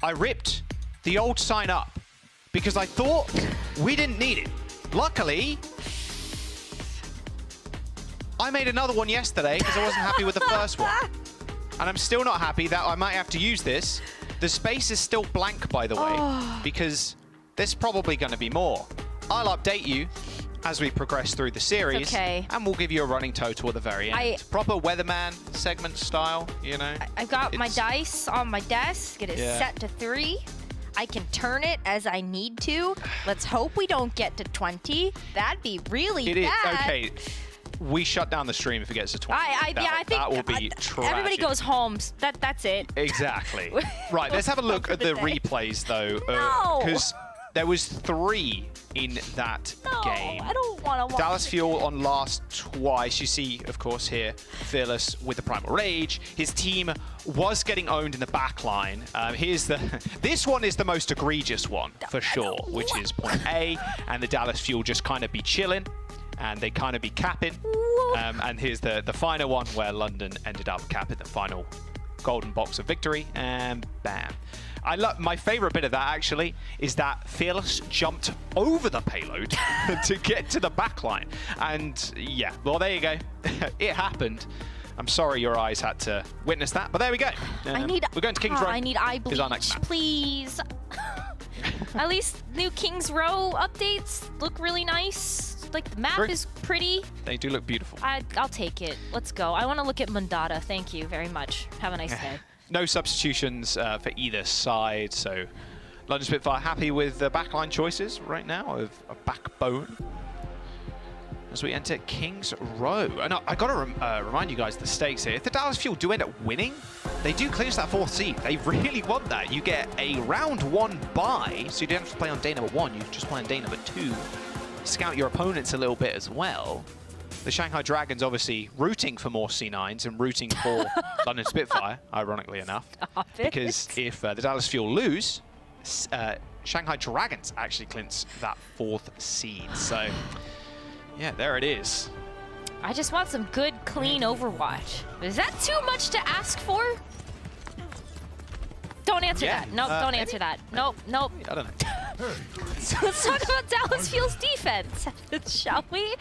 I ripped the old sign up because I thought we didn't need it. Luckily, I made another one yesterday because I wasn't happy with the first one. And I'm still not happy that I might have to use this. The space is still blank, by the way, because there's probably going to be more. I'll update you as we progress through the series, okay. And we'll give you a running total at the very end. Proper weatherman segment style, you know. I've got my dice on my desk. It is set to 3. I can turn it as I need to. Let's hope we don't get to 20. That'd be really bad. Okay. We shut down the stream if it gets to 20. I think that will be tragic. Everybody goes home. That's it. Exactly. Right, let's have a look at the replays, though. Because there was 3 in that game. I don't want to watch Dallas Fuel on last twice. You see, of course, here, Fearless with the Primal Rage. His team was getting owned in the back line. Here's the... This one is the most egregious one, for sure, which is point A, and the Dallas Fuel just kind of be chilling. And they kind of be capping. And here's the final one where London ended up capping the final golden box of victory, and bam. I love my favorite bit of that actually is that Fearless jumped over the payload to get to the back line. And yeah, well, there you go. It happened. I'm sorry your eyes had to witness that, but there we go. We're going to King's Row. I need eye bleach, please. At least new King's Row updates look really nice. Like, the map is pretty. They do look beautiful. I'll take it. Let's go. I want to look at Mundata. Thank you very much. Have a nice day. No substitutions for either side, so London Spitfire happy with the backline choices right now of a backbone as we enter King's Row. And I got to remind you guys the stakes here. If the Dallas Fuel do end up winning, they do clinch that 4th seed. They really want that. You get a round 1 bye, so you don't have to play on day number 1. You just play on day number 2. Scout your opponents a little bit as well. The Shanghai Dragons obviously rooting for more C9s and rooting for London Spitfire, ironically enough. Because if the Dallas Fuel lose, Shanghai Dragons actually clinch that 4th seed. So, yeah, there it is. I just want some good, clean Overwatch. Is that too much to ask for? Don't answer that. Nope, don't answer that. Nope, nope. I don't know. So let's talk about Dallas Fuel's defense, shall we?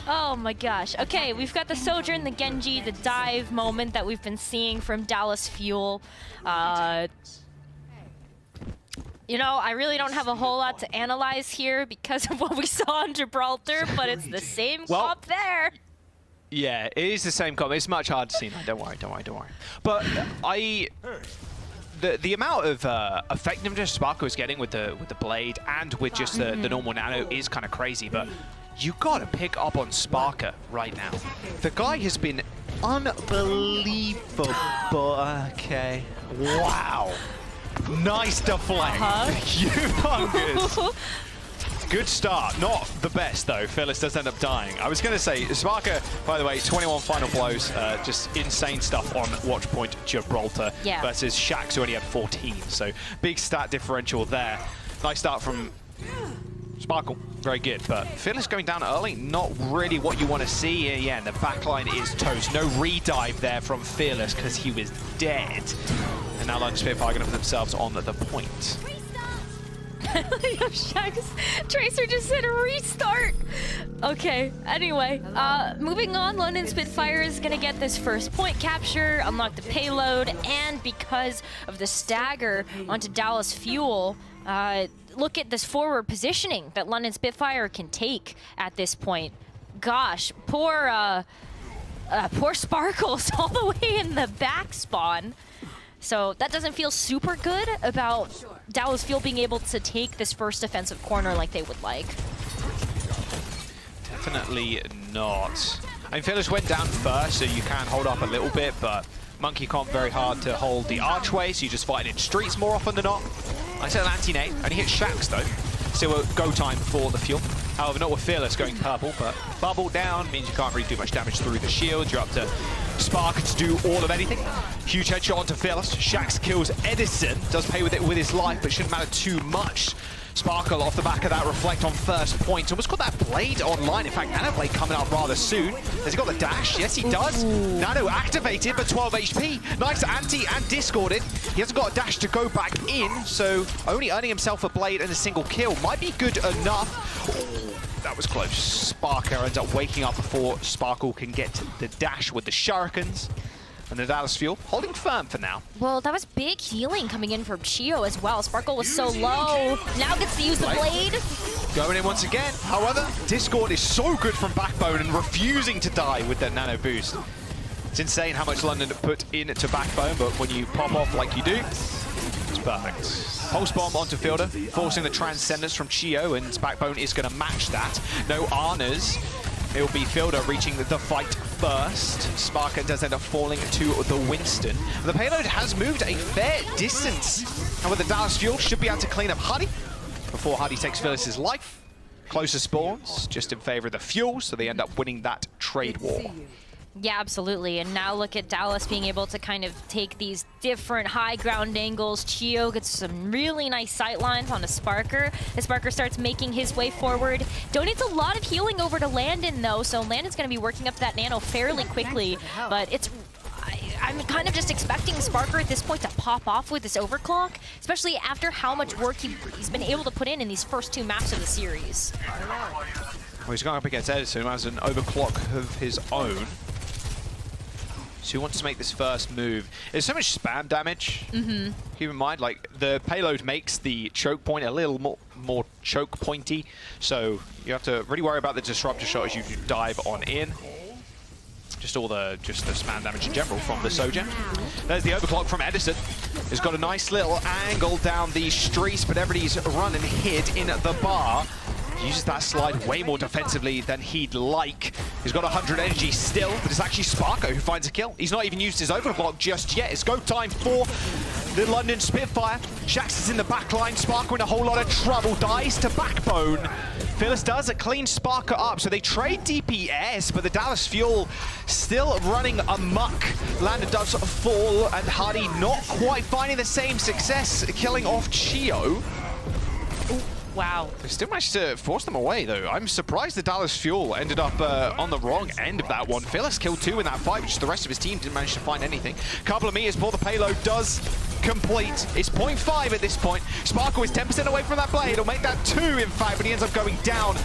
Oh my gosh. Okay, we've got the Sojourn, the Genji, the dive moment that we've been seeing from Dallas Fuel. You know, I really don't have a whole lot to analyze here because of what we saw in Gibraltar, but it's the same comp there. Yeah, it is the same comp. It's much harder to see. No, don't worry, don't worry, don't worry. But the amount of effectiveness Sparker was getting with the blade and with just the normal nano is kind of crazy, but you got to pick up on Sparker right now. The guy has been unbelievable. Okay. Wow. Nice deflect. Humongous. Good start. Not the best, though. Fearless does end up dying. I was going to say, Sparker, by the way, 21 final blows. Just insane stuff on Watchpoint Gibraltar versus Shax, who only had 14. So big stat differential there. Nice start from Sparkle. Very good. But Fearless going down early, not really what you want to see. Yeah, and the backline is toast. No redive there from Fearless because he was dead. And now London Spitfire going to put themselves on the point. Tracer just said a restart. Okay, anyway, moving on, London Spitfire is going to get this first point capture, unlock the payload, and because of the stagger onto Dallas Fuel, look at this forward positioning that London Spitfire can take at this point. Gosh, poor Sparkles all the way in the back spawn. So that doesn't feel super good about Dallas Fuel being able to take this first defensive corner like they would like. Definitely not. I mean, Fearless went down first, so you can hold up a little bit, but Monkey Comp very hard to hold the archway, so you just fight in streets more often than not. I said an anti-nade, only hit Shax though. Still a go time for the Fuel. However, not with Fearless going purple, but bubble down means you can't really do much damage through the shield. You're up to Spark to do all of anything. Huge headshot onto Fearless. Shax kills Edison. Does pay with it with his life, but shouldn't matter too much. Sparkle off the back of that reflect on first point. Almost got that blade online. In fact, Nano blade coming out rather soon. Has he got the dash? Yes, he does. Nano activated, but 12 HP. Nice anti and discorded. He hasn't got a dash to go back in, so only earning himself a blade and a single kill might be good enough. Oh, that was close. Sparker ends up waking up before Sparkle can get the dash with the shurikens. And the Dallas Fuel holding firm for now. Well, that was big healing coming in from Chio as well. Sparkle was so low. Now gets to use the blade. Going in once again. However, Discord is so good from Backbone and refusing to die with that nano boost. It's insane how much London put into Backbone, but when you pop off like you do, it's perfect. Pulse Bomb onto Fielder, forcing the Transcendence from Chio, and Backbone is going to match that. No Arnas. It'll be Fielder reaching the fight first. Sparker does end up falling to the Winston. The Payload has moved a fair distance. And with the Dallas Fuel, should be able to clean up Hardy before Hardy takes Phyllis's life. Closer spawns, just in favor of the Fuel, so they end up winning that trade war. Yeah, absolutely. And now look at Dallas being able to kind of take these different high ground angles. Chio gets some really nice sight lines on a Sparker. The Sparker starts making his way forward. Donates a lot of healing over to Landon, though, so Landon's going to be working up that nano fairly quickly. But it's... I'm kind of just expecting Sparker at this point to pop off with this overclock, especially after how much work he's been able to put in these first two maps of the series. Well, he's going up against Edison, who has an overclock of his own. So he wants to make this first move. There's so much spam damage. Keep in mind, like, the Payload makes the choke point a little more choke pointy. So you have to really worry about the disruptor shot as you dive on in. Just the spam damage in general from the Soja. There's the overclock from Edison. He's got a nice little angle down these streets, but everybody's run and hid in the bar. Uses that slide way more defensively than he'd like. He's got 100 energy still, but it's actually Sparko who finds a kill. He's not even used his overclock just yet. It's go time for the London Spitfire. Shax is in the back line. Sparko in a whole lot of trouble. Dies to Backbone. Phyllis does a clean Sparker up, so they trade DPS, but the Dallas Fuel still running amok. Landon does fall, and Hardy not quite finding the same success, killing off Chio. Wow. They still managed to force them away, though. I'm surprised the Dallas Fuel ended up on the wrong end of that one. Phyllis killed 2 in that fight, which the rest of his team didn't manage to find anything. Couple of meters before the Payload does complete. It's 0.5 at this point. Sparkle is 10% away from that blade. It'll make that 2, in fact, but he ends up going down.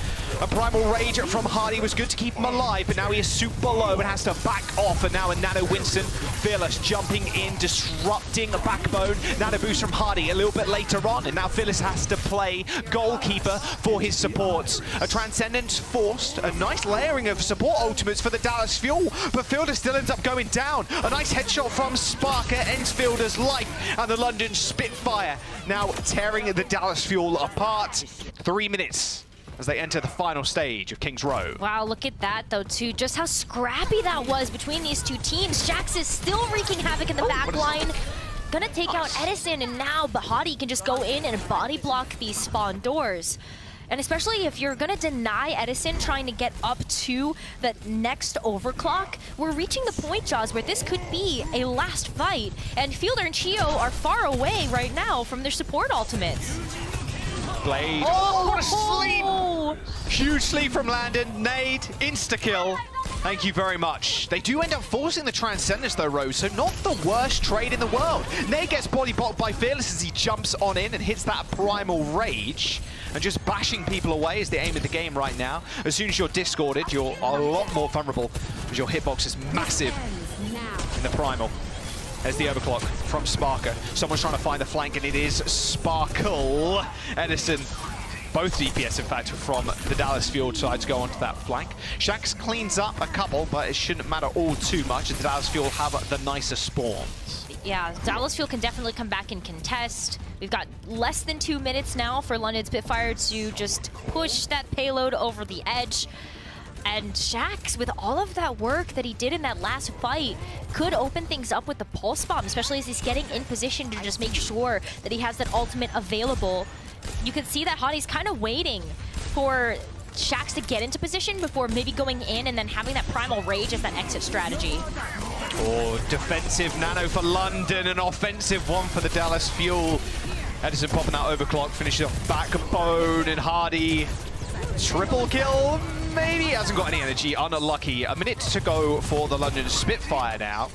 A Primal Rage from Hardy was good to keep him alive, but now he is super low and has to back off. And now a Nano Winston. Phyllis jumping in, disrupting a Backbone. Nano boost from Hardy a little bit later on, and now Phyllis has to play goalkeeper for his supports. A Transcendence forced, a nice layering of support ultimates for the Dallas Fuel, but Fielder still ends up going down. A nice headshot from Sparker ends Fielder's life, and the London Spitfire now tearing the Dallas Fuel apart. 3 minutes as they enter the final stage of King's Row. Wow, look at that, though, too. Just how scrappy that was between these two teams. Shax is still wreaking havoc in the back line. Gonna take out Edison, and now Bahati can just go in and body block these spawn doors. And especially if you're gonna deny Edison trying to get up to the next overclock, we're reaching the point, Jaws, where this could be a last fight. And Fielder and Chio are far away right now from their support ultimates. Blade. Oh, what a sleep! Huge sleep from Landon. Nade, insta-kill. Thank you very much. They do end up forcing the Transcendence, though, Rose, so not the worst trade in the world. Nade gets body blocked by Fearless as he jumps on in and hits that Primal Rage. And just bashing people away is the aim of the game right now. As soon as you're discorded, you're a lot more vulnerable because your hitbox is massive in the Primal. There's the overclock from Sparker. Someone's trying to find the flank, and it is Sparkle. Edison, both DPS, in fact, from the Dallas Fuel side to go onto that flank. Shax cleans up a couple, but it shouldn't matter all too much as the Dallas Fuel have the nicer spawns. Yeah, Dallas Fuel can definitely come back and contest. We've got less than 2 minutes now for London Spitfire to just push that payload over the edge. And Shax, with all of that work that he did in that last fight, could open things up with the Pulse Bomb, especially as he's getting in position to just make sure that he has that ultimate available. You can see that Hadi's kind of waiting for Shax to get into position before maybe going in and then having that Primal Rage as that exit strategy. Oh, defensive nano for London, an offensive one for the Dallas Fuel. Edison popping that overclock, finishes off back Backbone and Hardy. Triple kill, maybe? Hasn't got any energy, unlucky. A minute to go for the London Spitfire now.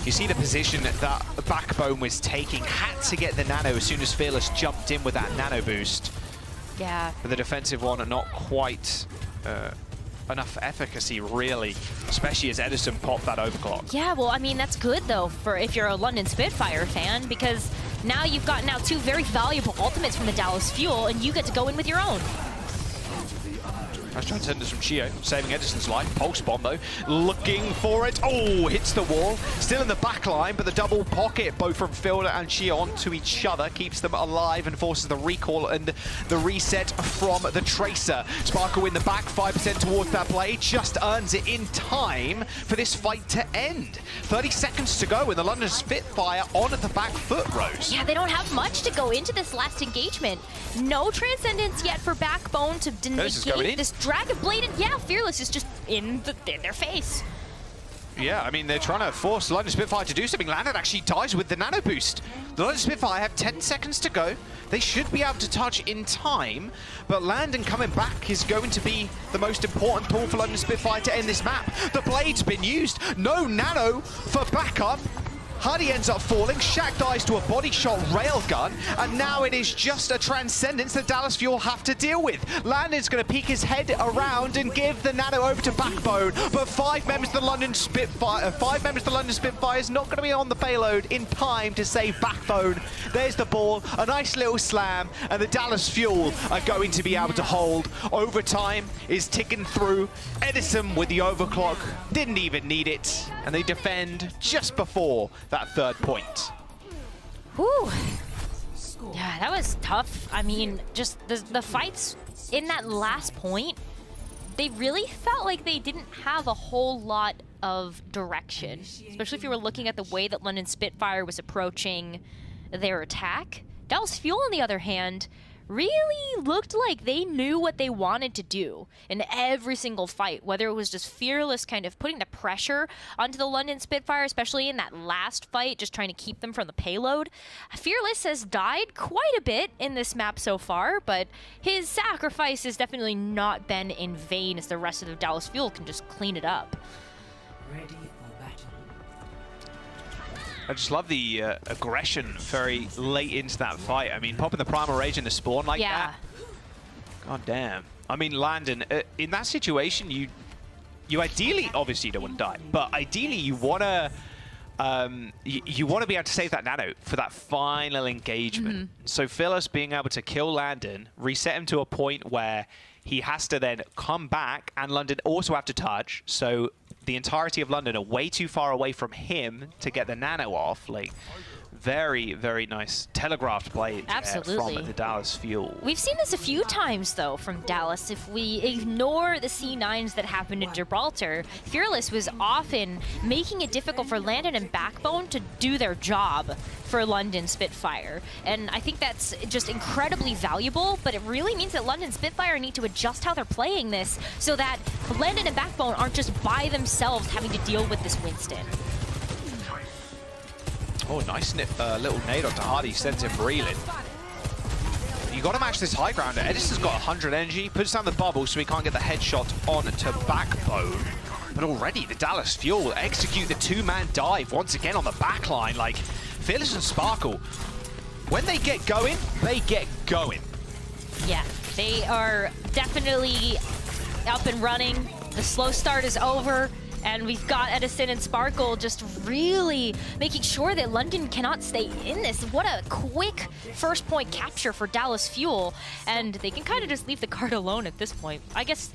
You see the position that Backbone was taking, had to get the nano as soon as Fearless jumped in with that nano boost. Yeah. But the defensive one, not quite enough efficacy, really, especially as Edison popped that overclock. Yeah, well, I mean, that's good, though, for if you're a London Spitfire fan, because now you've got two very valuable ultimates from the Dallas Fuel, and you get to go in with your own. Nice transcendence from Chio, saving Edison's life. Pulse bomb, though, looking for it. Oh, hits the wall. Still in the back line, but the double pocket, both from Fielder and Chio, onto each other, keeps them alive and forces the recall and the reset from the Tracer. Sparkle in the back, 5% towards that play, just earns it in time for this fight to end. 30 seconds to go, and the London Spitfire on the back foot, Rose. Yeah, they don't have much to go into this last engagement. No transcendence yet for Backbone to negate this Dragon Blade, and yeah, Fearless is just in their face. Yeah, I mean, they're trying to force the London Spitfire to do something. Landon actually dies with the nano boost. The London Spitfire have 10 seconds to go. They should be able to touch in time, but Landon coming back is going to be the most important tool for London Spitfire to end this map. The blade's been used. No nano for backup. Hardy ends up falling, Shaq dies to a body shot railgun, and now it is just a transcendence that Dallas Fuel have to deal with. Landon's going to peek his head around and give the nano over to Backbone, but 5 members of the London Spitfire, is not going to be on the payload in time to save Backbone. There's the ball, a nice little slam, and the Dallas Fuel are going to be able to hold. Overtime is ticking through. Edison with the overclock, didn't even need it, and they defend just before that third point. Whew. Yeah, that was tough. I mean, just the fights in that last point, they really felt like they didn't have a whole lot of direction, especially if you were looking at the way that London Spitfire was approaching their attack. Dallas Fuel, on the other hand, really looked like they knew what they wanted to do in every single fight, whether it was just Fearless kind of putting the pressure onto the London Spitfire, especially in that last fight, just trying to keep them from the payload. Fearless has died quite a bit in this map so far, but his sacrifice has definitely not been in vain, as the rest of the Dallas Fuel can just clean it up. Ready for battle. I just love the aggression very late into that fight. I mean, popping the Primal Rage in the spawn like that. God damn. I mean, Landon, in that situation, you ideally, obviously you don't want to die, but ideally you want to you want to be able to save that nano for that final engagement. So Fearless being able to kill Landon, reset him to a point where he has to then come back, and London also have to touch. So the entirety of London are way too far away from him to get the nano off. Like, very, very nice telegraphed play from the Dallas Fuel. We've seen this a few times, though, from Dallas. If we ignore the C9s that happened in Gibraltar, Fearless was often making it difficult for Landon and Backbone to do their job for London Spitfire. And I think that's just incredibly valuable, but it really means that London Spitfire need to adjust how they're playing this so that Landon and Backbone aren't just by themselves having to deal with this Winston. Oh, nice little nade onto Hardy, sends him reeling. You got to match this high grounder. Edison's got 100 energy, puts down the bubble so he can't get the headshot on to Backbone. But already the Dallas Fuel execute the 2-man dive once again on the back line. Like, Fearless and Sparkle, when they get going, they get going. Yeah, they are definitely up and running. The slow start is over. And we've got Edison and Sparkle just really making sure that London cannot stay in this. What a quick first point capture for Dallas Fuel. And they can kind of just leave the card alone at this point. I guess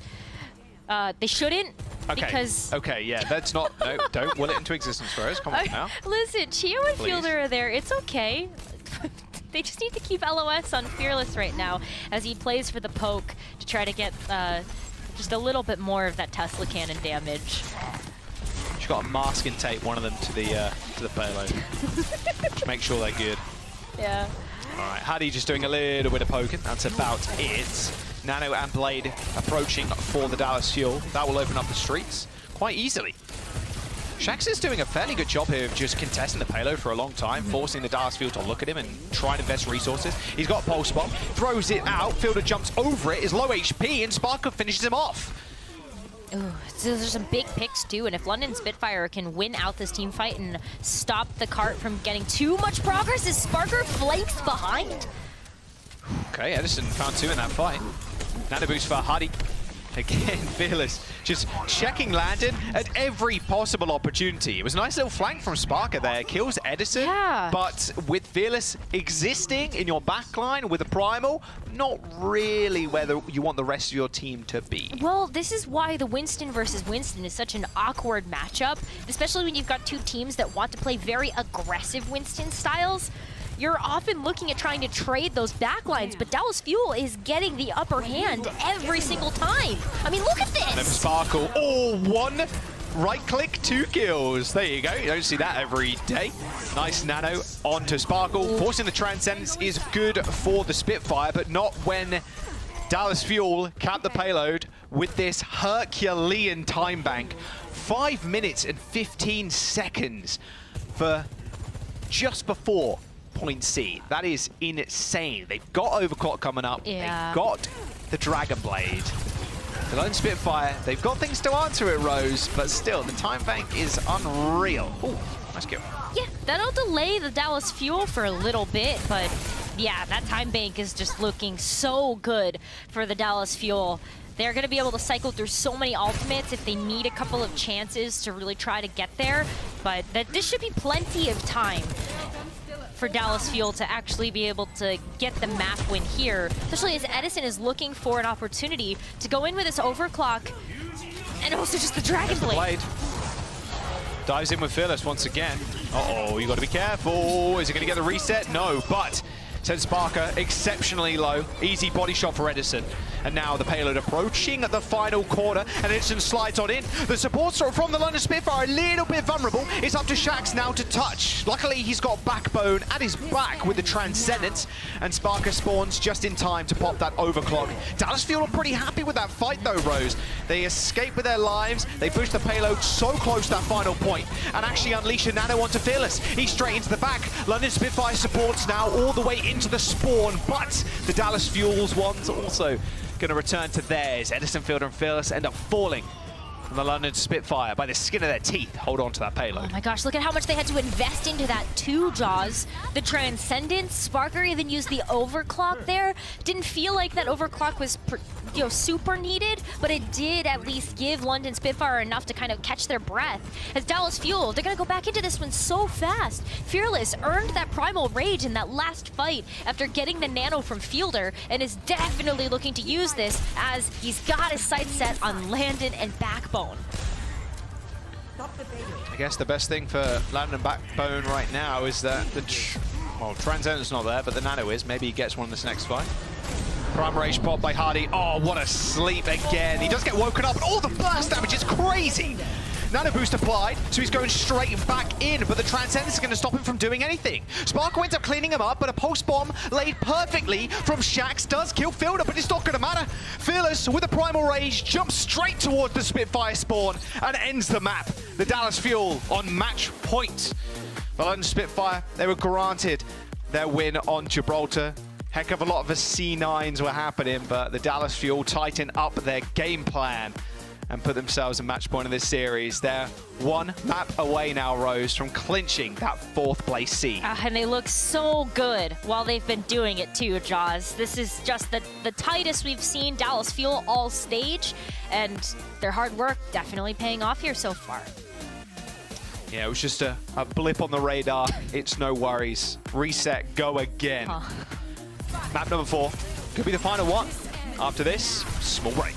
they shouldn't, because... Okay, yeah, that's not... No, don't will it into existence for us. Come on now. Listen, Chio and Fielder are there. It's okay. They just need to keep LOS on Fearless right now as he plays for the poke to try to get... just a little bit more of that Tesla cannon damage. She's got to mask and tape one of them to the payload. Just make sure they're good. Yeah. All right, Hardy just doing a little bit of poking. That's about it. Nano and Blade approaching for the Dallas Fuel. That will open up the streets quite easily. Shax is doing a fairly good job here of just contesting the payload for a long time, forcing the Dallas Field to look at him and try and invest resources. He's got a pulse bomb, throws it out, Fielder jumps over it, is low HP, and Sparker finishes him off. Ooh, so there's some big picks too, and if London Spitfire can win out this team fight and stop the cart from getting too much progress as Sparker flanks behind. Okay, Edison found 2 in that fight. Nano boost for Hardy. Again, Fearless just checking Landon at every possible opportunity. It was a nice little flank from Sparker there. Kills Edison, but with Fearless existing in your backline with a Primal, not really where you want the rest of your team to be. Well, this is why the Winston versus Winston is such an awkward matchup, especially when you've got two teams that want to play very aggressive Winston styles. You're often looking at trying to trade those backlines, but Dallas Fuel is getting the upper hand every single time. I mean, look at this! Sparkle, oh, 1 right-click, 2 kills. There you go, you don't see that every day. Nice nano onto Sparkle. Forcing the Transcendence is good for the Spitfire, but not when Dallas Fuel cap the payload with this Herculean time bank. 5 minutes and 15 seconds for just before point C. That is insane. They've got Overclock coming up. They've got the Dragon Blade. The Lone Spitfire, they've got things to answer it, Rose, but still, the time bank is unreal. Ooh, nice kill. Yeah, that'll delay the Dallas Fuel for a little bit, but yeah, that time bank is just looking so good for the Dallas Fuel. They're going to be able to cycle through so many ultimates if they need a couple of chances to really try to get there, but this should be plenty of time for Dallas Fuel to actually be able to get the map win here, especially as Edison is looking for an opportunity to go in with this overclock and also just the Dragon Blade. Dives in with Fearless once again. Uh-oh, you got to be careful. Is it going to get the reset? No, but sends Sparker exceptionally low. Easy body shot for Edison. And now the payload approaching at the final quarter, and Edison slides on in. The support from the London Spitfire, a little bit vulnerable. It's up to Shax now to touch. Luckily, he's got Backbone at his back with the Transcendence, and Sparker spawns just in time to pop that overclock. Dallas Fuel are pretty happy with that fight though, Rose. They escape with their lives, they push the payload so close to that final point, and actually unleash a nano onto Fearless. He's straight into the back. London Spitfire supports now all the way into the spawn, but the Dallas Fuel's ones also going to return to theirs. Edison, Fielder, and Fearless end up falling from the London Spitfire by the skin of their teeth. Hold on to that payload. Oh my gosh, look at how much they had to invest into that too, Jaws. The Transcendence, Sparker even used the overclock there. Didn't feel like that overclock was super needed, but it did at least give London Spitfire enough to kind of catch their breath. As Dallas Fuel, they're going to go back into this one so fast. Fearless earned that primal rage in that last fight after getting the nano from Fielder, and is definitely looking to use this as he's got his sights set on Landon and Backbone. I guess the best thing for Landon and Backbone right now is that the Transcendence's not there, but the nano is. Maybe he gets one in this next fight. Prime Rage pop by Hardy. Oh, what a sleep again. He does get woken up, and all the burst damage is crazy. Nano boost applied, so he's going straight back in, but the Transcendence is going to stop him from doing anything. Sparkle ends up cleaning him up, but a pulse bomb laid perfectly from Shax does kill Fielder, but it's not going to matter. Fearless, with a Primal Rage, jumps straight towards the Spitfire spawn and ends the map. The Dallas Fuel on match point. The London Spitfire, they were granted their win on Gibraltar. Heck of a lot of the C9s were happening, but the Dallas Fuel tighten up their game plan and put themselves a match point in this series. They're one map away now, Rose, from clinching that 4th place seed. And they look so good while they've been doing it too, Jaws. This is just the tightest we've seen Dallas Fuel all stage, and their hard work definitely paying off here so far. Yeah, it was just a blip on the radar. It's no worries. Reset, go again. Map number 4 could be the final one. After this, small break.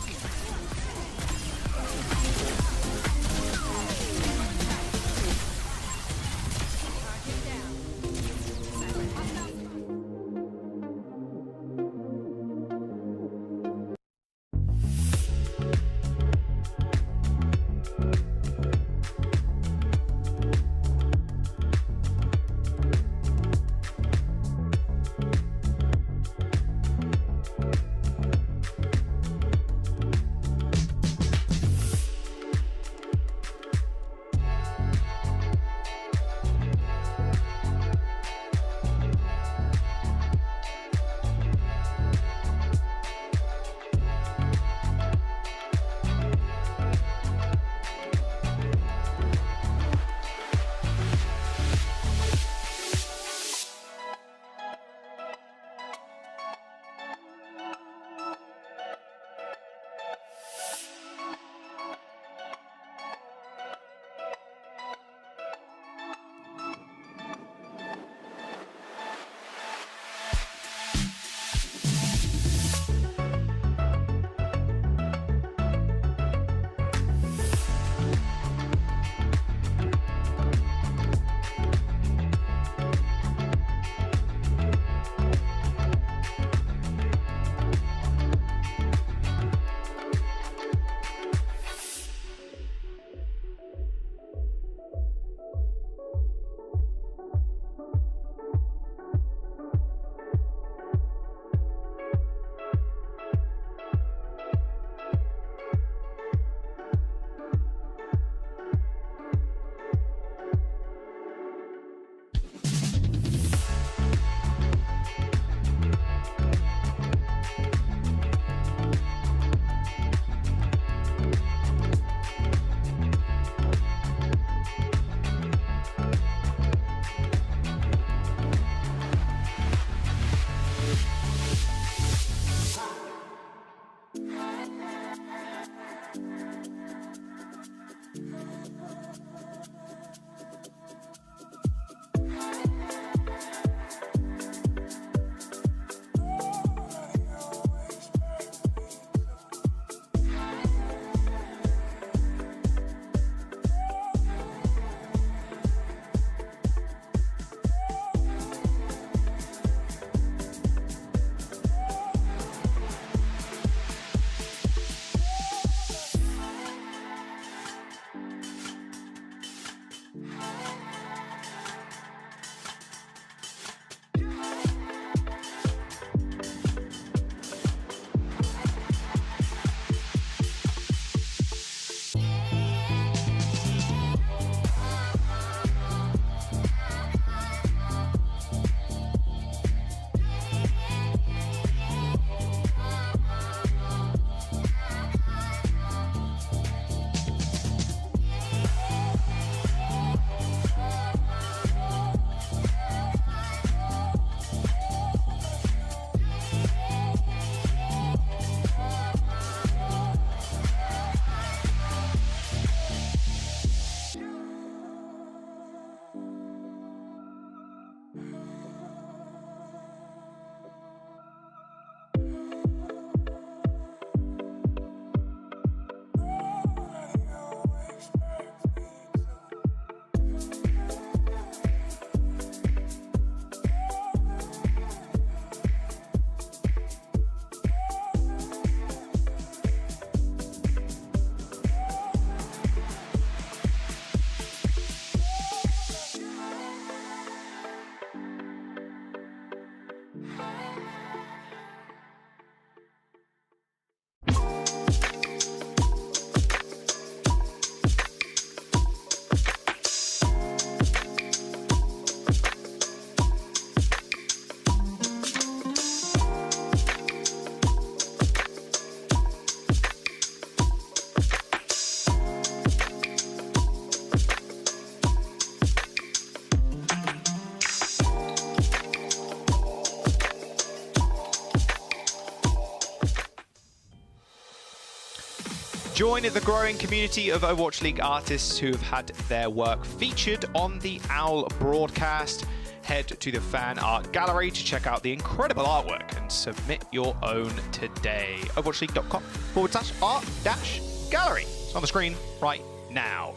Join the growing community of Overwatch League artists who have had their work featured on the OWL broadcast. Head to the fan art gallery to check out the incredible artwork and submit your own today. overwatchleague.com/art-gallery. It's on the screen right now.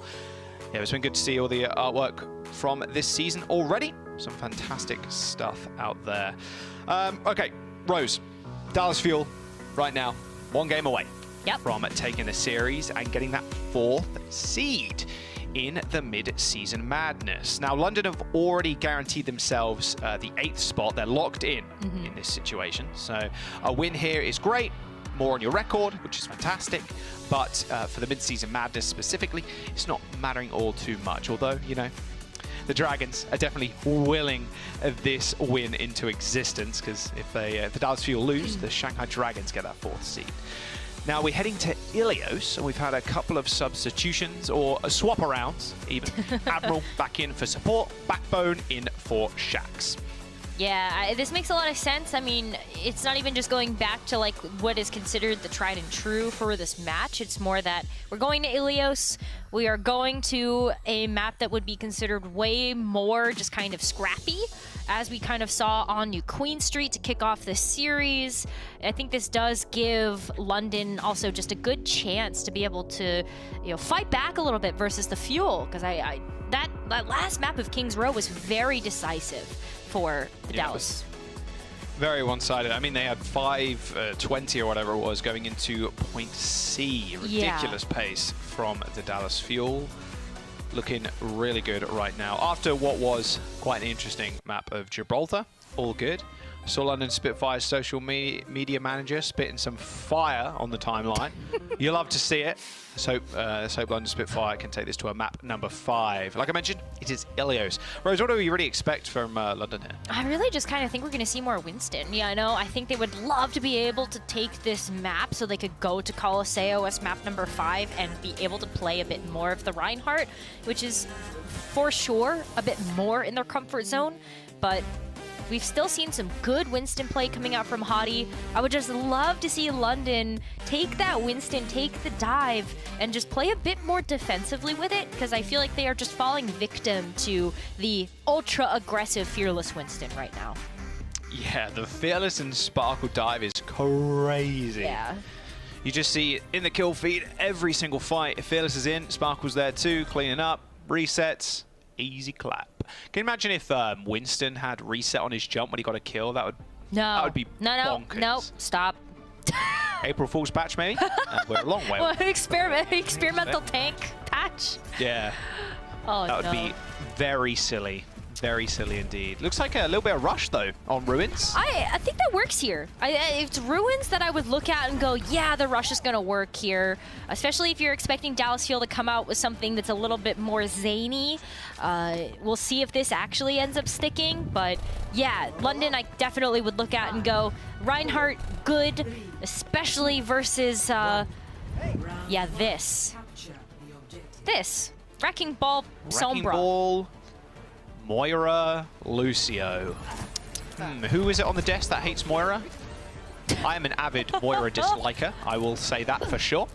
Yeah, it's been good to see all the artwork from this season already. Some fantastic stuff out there. Okay, Rose, Dallas Fuel right now, 1 game away from taking the series and getting that 4th seed in the Mid-Season Madness. Now, London have already guaranteed themselves the 8th spot. They're locked in this situation. So a win here is great. More on your record, which is fantastic. But for the Mid-Season Madness specifically, it's not mattering all too much. Although, you know, the Dragons are definitely willing this win into existence, because if the Dallas Fuel lose, the Shanghai Dragons get that 4th seed. Now we're heading to Ilios, and we've had a couple of substitutions, or swap-arounds even. Admiral back in for support, Backbone in for Shax. Yeah, this makes a lot of sense. I mean, it's not even just going back to like what is considered the tried and true for this match. It's more that we're going to Ilios. We are going to a map that would be considered way more just kind of scrappy, as we kind of saw on New Queen Street to kick off this series. I think this does give London also just a good chance to be able to, you know, fight back a little bit versus the Fuel, because that last map of Kings Row was very decisive for the Dallas. Very one-sided. I mean, they had 5:20 or whatever it was going into point C. Ridiculous pace from the Dallas Fuel. Looking really good right now. After what was quite an interesting map of Gibraltar, all good. Saw London Spitfire's social media manager spitting some fire on the timeline. You love to see it. Let's hope London Spitfire can take this to a map number 5. Like I mentioned, it is Ilios. Rose, what do we really expect from London here? I really just kind of think we're going to see more Winston. Yeah, I know. I think they would love to be able to take this map so they could go to Coliseum as map number 5 and be able to play a bit more of the Reinhardt, which is for sure a bit more in their comfort zone. But we've still seen some good Winston play coming out from Hottie. I would just love to see London take that Winston, take the dive, and just play a bit more defensively with it, because I feel like they are just falling victim to the ultra-aggressive Fearless Winston right now. Yeah, the Fearless and Sparkle dive is crazy. Yeah. You just see in the kill feed, every single fight, if Fearless is in, Sparkle's there too, cleaning up, resets, easy clap. Can you imagine if Winston had reset on his jump when he got a kill? That would be bonkers. No, stop. April Fool's patch, maybe? We're a long way away. Experimental tank patch? Yeah. Oh, that would be very silly. Very silly indeed. Looks like a little bit of rush, though, on Ruins. I think that works here. It's Ruins that I would look at and go, yeah, the rush is going to work here. Especially if you're expecting Dallas Fuel to come out with something that's a little bit more zany. We'll see if this actually ends up sticking. But yeah, London I definitely would look at and go, Reinhardt, good. Especially versus, yeah, this. Wrecking Ball, Sombra. Wrecking Ball, Moira, Lucio. Who is it on the desk that hates Moira? I am an avid Moira disliker. I will say that for sure.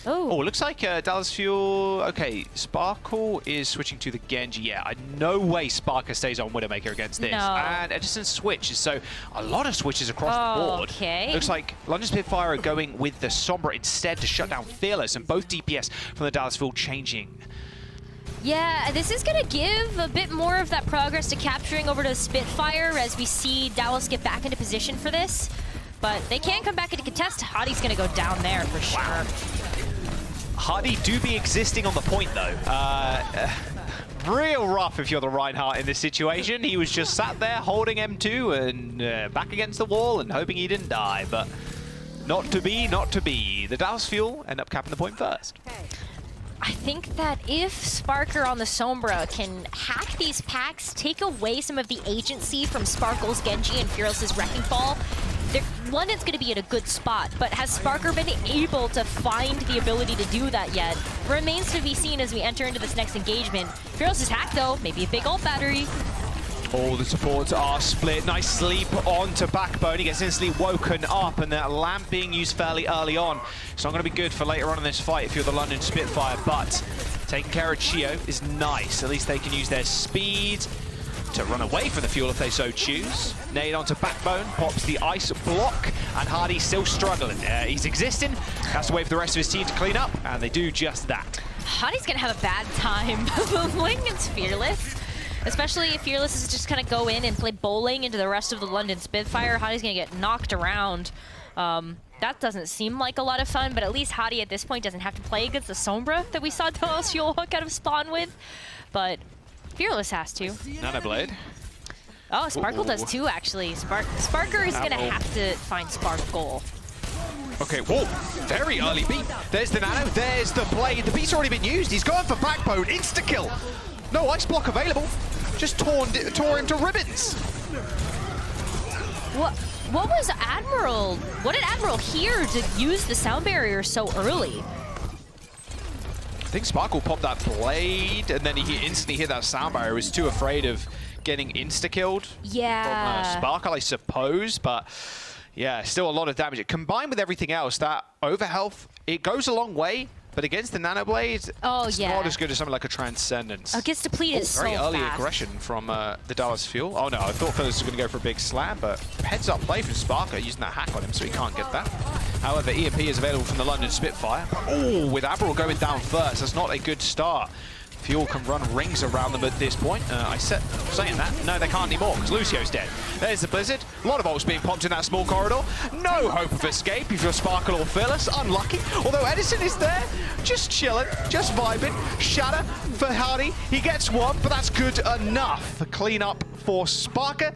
Oh, looks like Dallas Fuel. Okay, Sparkle is switching to the Genji. Yeah, no way Sparker stays on Widowmaker against this. No. And Edison switches. So a lot of switches across the board. Okay. Looks like London Spitfire are going with the Sombra instead to shut down Fearless, and both DPS from the Dallas Fuel changing. Yeah, this is going to give a bit more of that progress to capturing over to the Spitfire as we see Dallas get back into position for this. But they can come back into contest. Hottie's going to go down there for sure. Wow. Hottie do be existing on the point, though. Real rough if you're the Reinhardt in this situation. He was just sat there holding M2 and back against the wall and hoping he didn't die. But not to be, not to be. The Dallas Fuel end up capping the point first. I think that if Sparker on the Sombra can hack these packs, take away some of the agency from Sparkle's Genji and Fearless's Wrecking Ball, London's going to be in a good spot. But has Sparker been able to find the ability to do that yet? Remains to be seen as we enter into this next engagement. Fearless's hack, though, maybe a big ult battery. All the supports are split. Nice sleep onto Backbone. He gets instantly woken up, and that lamp being used fairly early on. It's not going to be good for later on in this fight if you're the London Spitfire, but taking care of Chio is nice. At least they can use their speed to run away from the fuel if they so choose. Nade onto Backbone, pops the ice block, and Hardy's still struggling. He's existing, has to wait for the rest of his team to clean up, and they do just that. Hardy's going to have a bad time playing against Fearless. Especially if Fearless is just going to go in and play bowling into the rest of the London Spitfire. Hardy's going to get knocked around. That doesn't seem like a lot of fun, but at least Hardy at this point doesn't have to play against the Sombra that we saw Dallas Fuel hook out of spawn with. But Fearless has to. Nanoblade. Oh, Sparkle does too, actually. Sparker is going to have to find Sparkle. Okay, whoa, very early beat. There's the Nano, there's the Blade. The beat's already been used. He's going for Backbone, insta-kill. No ice block available. Just tore him to ribbons. What was Admiral? What did Admiral hear to use the sound barrier so early? I think Sparkle popped that Blade, and then he instantly hit that sound barrier. He was too afraid of getting insta-killed from Sparkle, I suppose, but yeah, still a lot of damage. Combined with everything else, that overhealth, it goes a long way. But against the Nanoblade, it's not as good as something like a Transcendence. Oh, gets depleted so very early fast. aggression from the Dallas Fuel. Oh no, I thought Phyllis was going to go for a big slam, but heads up play from Sparker using that hack on him, so he can't get that. However, EMP is available from the London Spitfire. Oh, with Aberrel going down first, that's not a good start. Fuel can run rings around them at this point. Saying that, no, they can't anymore because Lucio's dead. There's the Blizzard. A lot of ults being popped in that small corridor. No hope of escape if you're Sparkle or Fearless. Unlucky. Although Edison is there, just chilling, just vibing. Shatter for Hardy. He gets one, but that's good enough. Clean up for Sparker.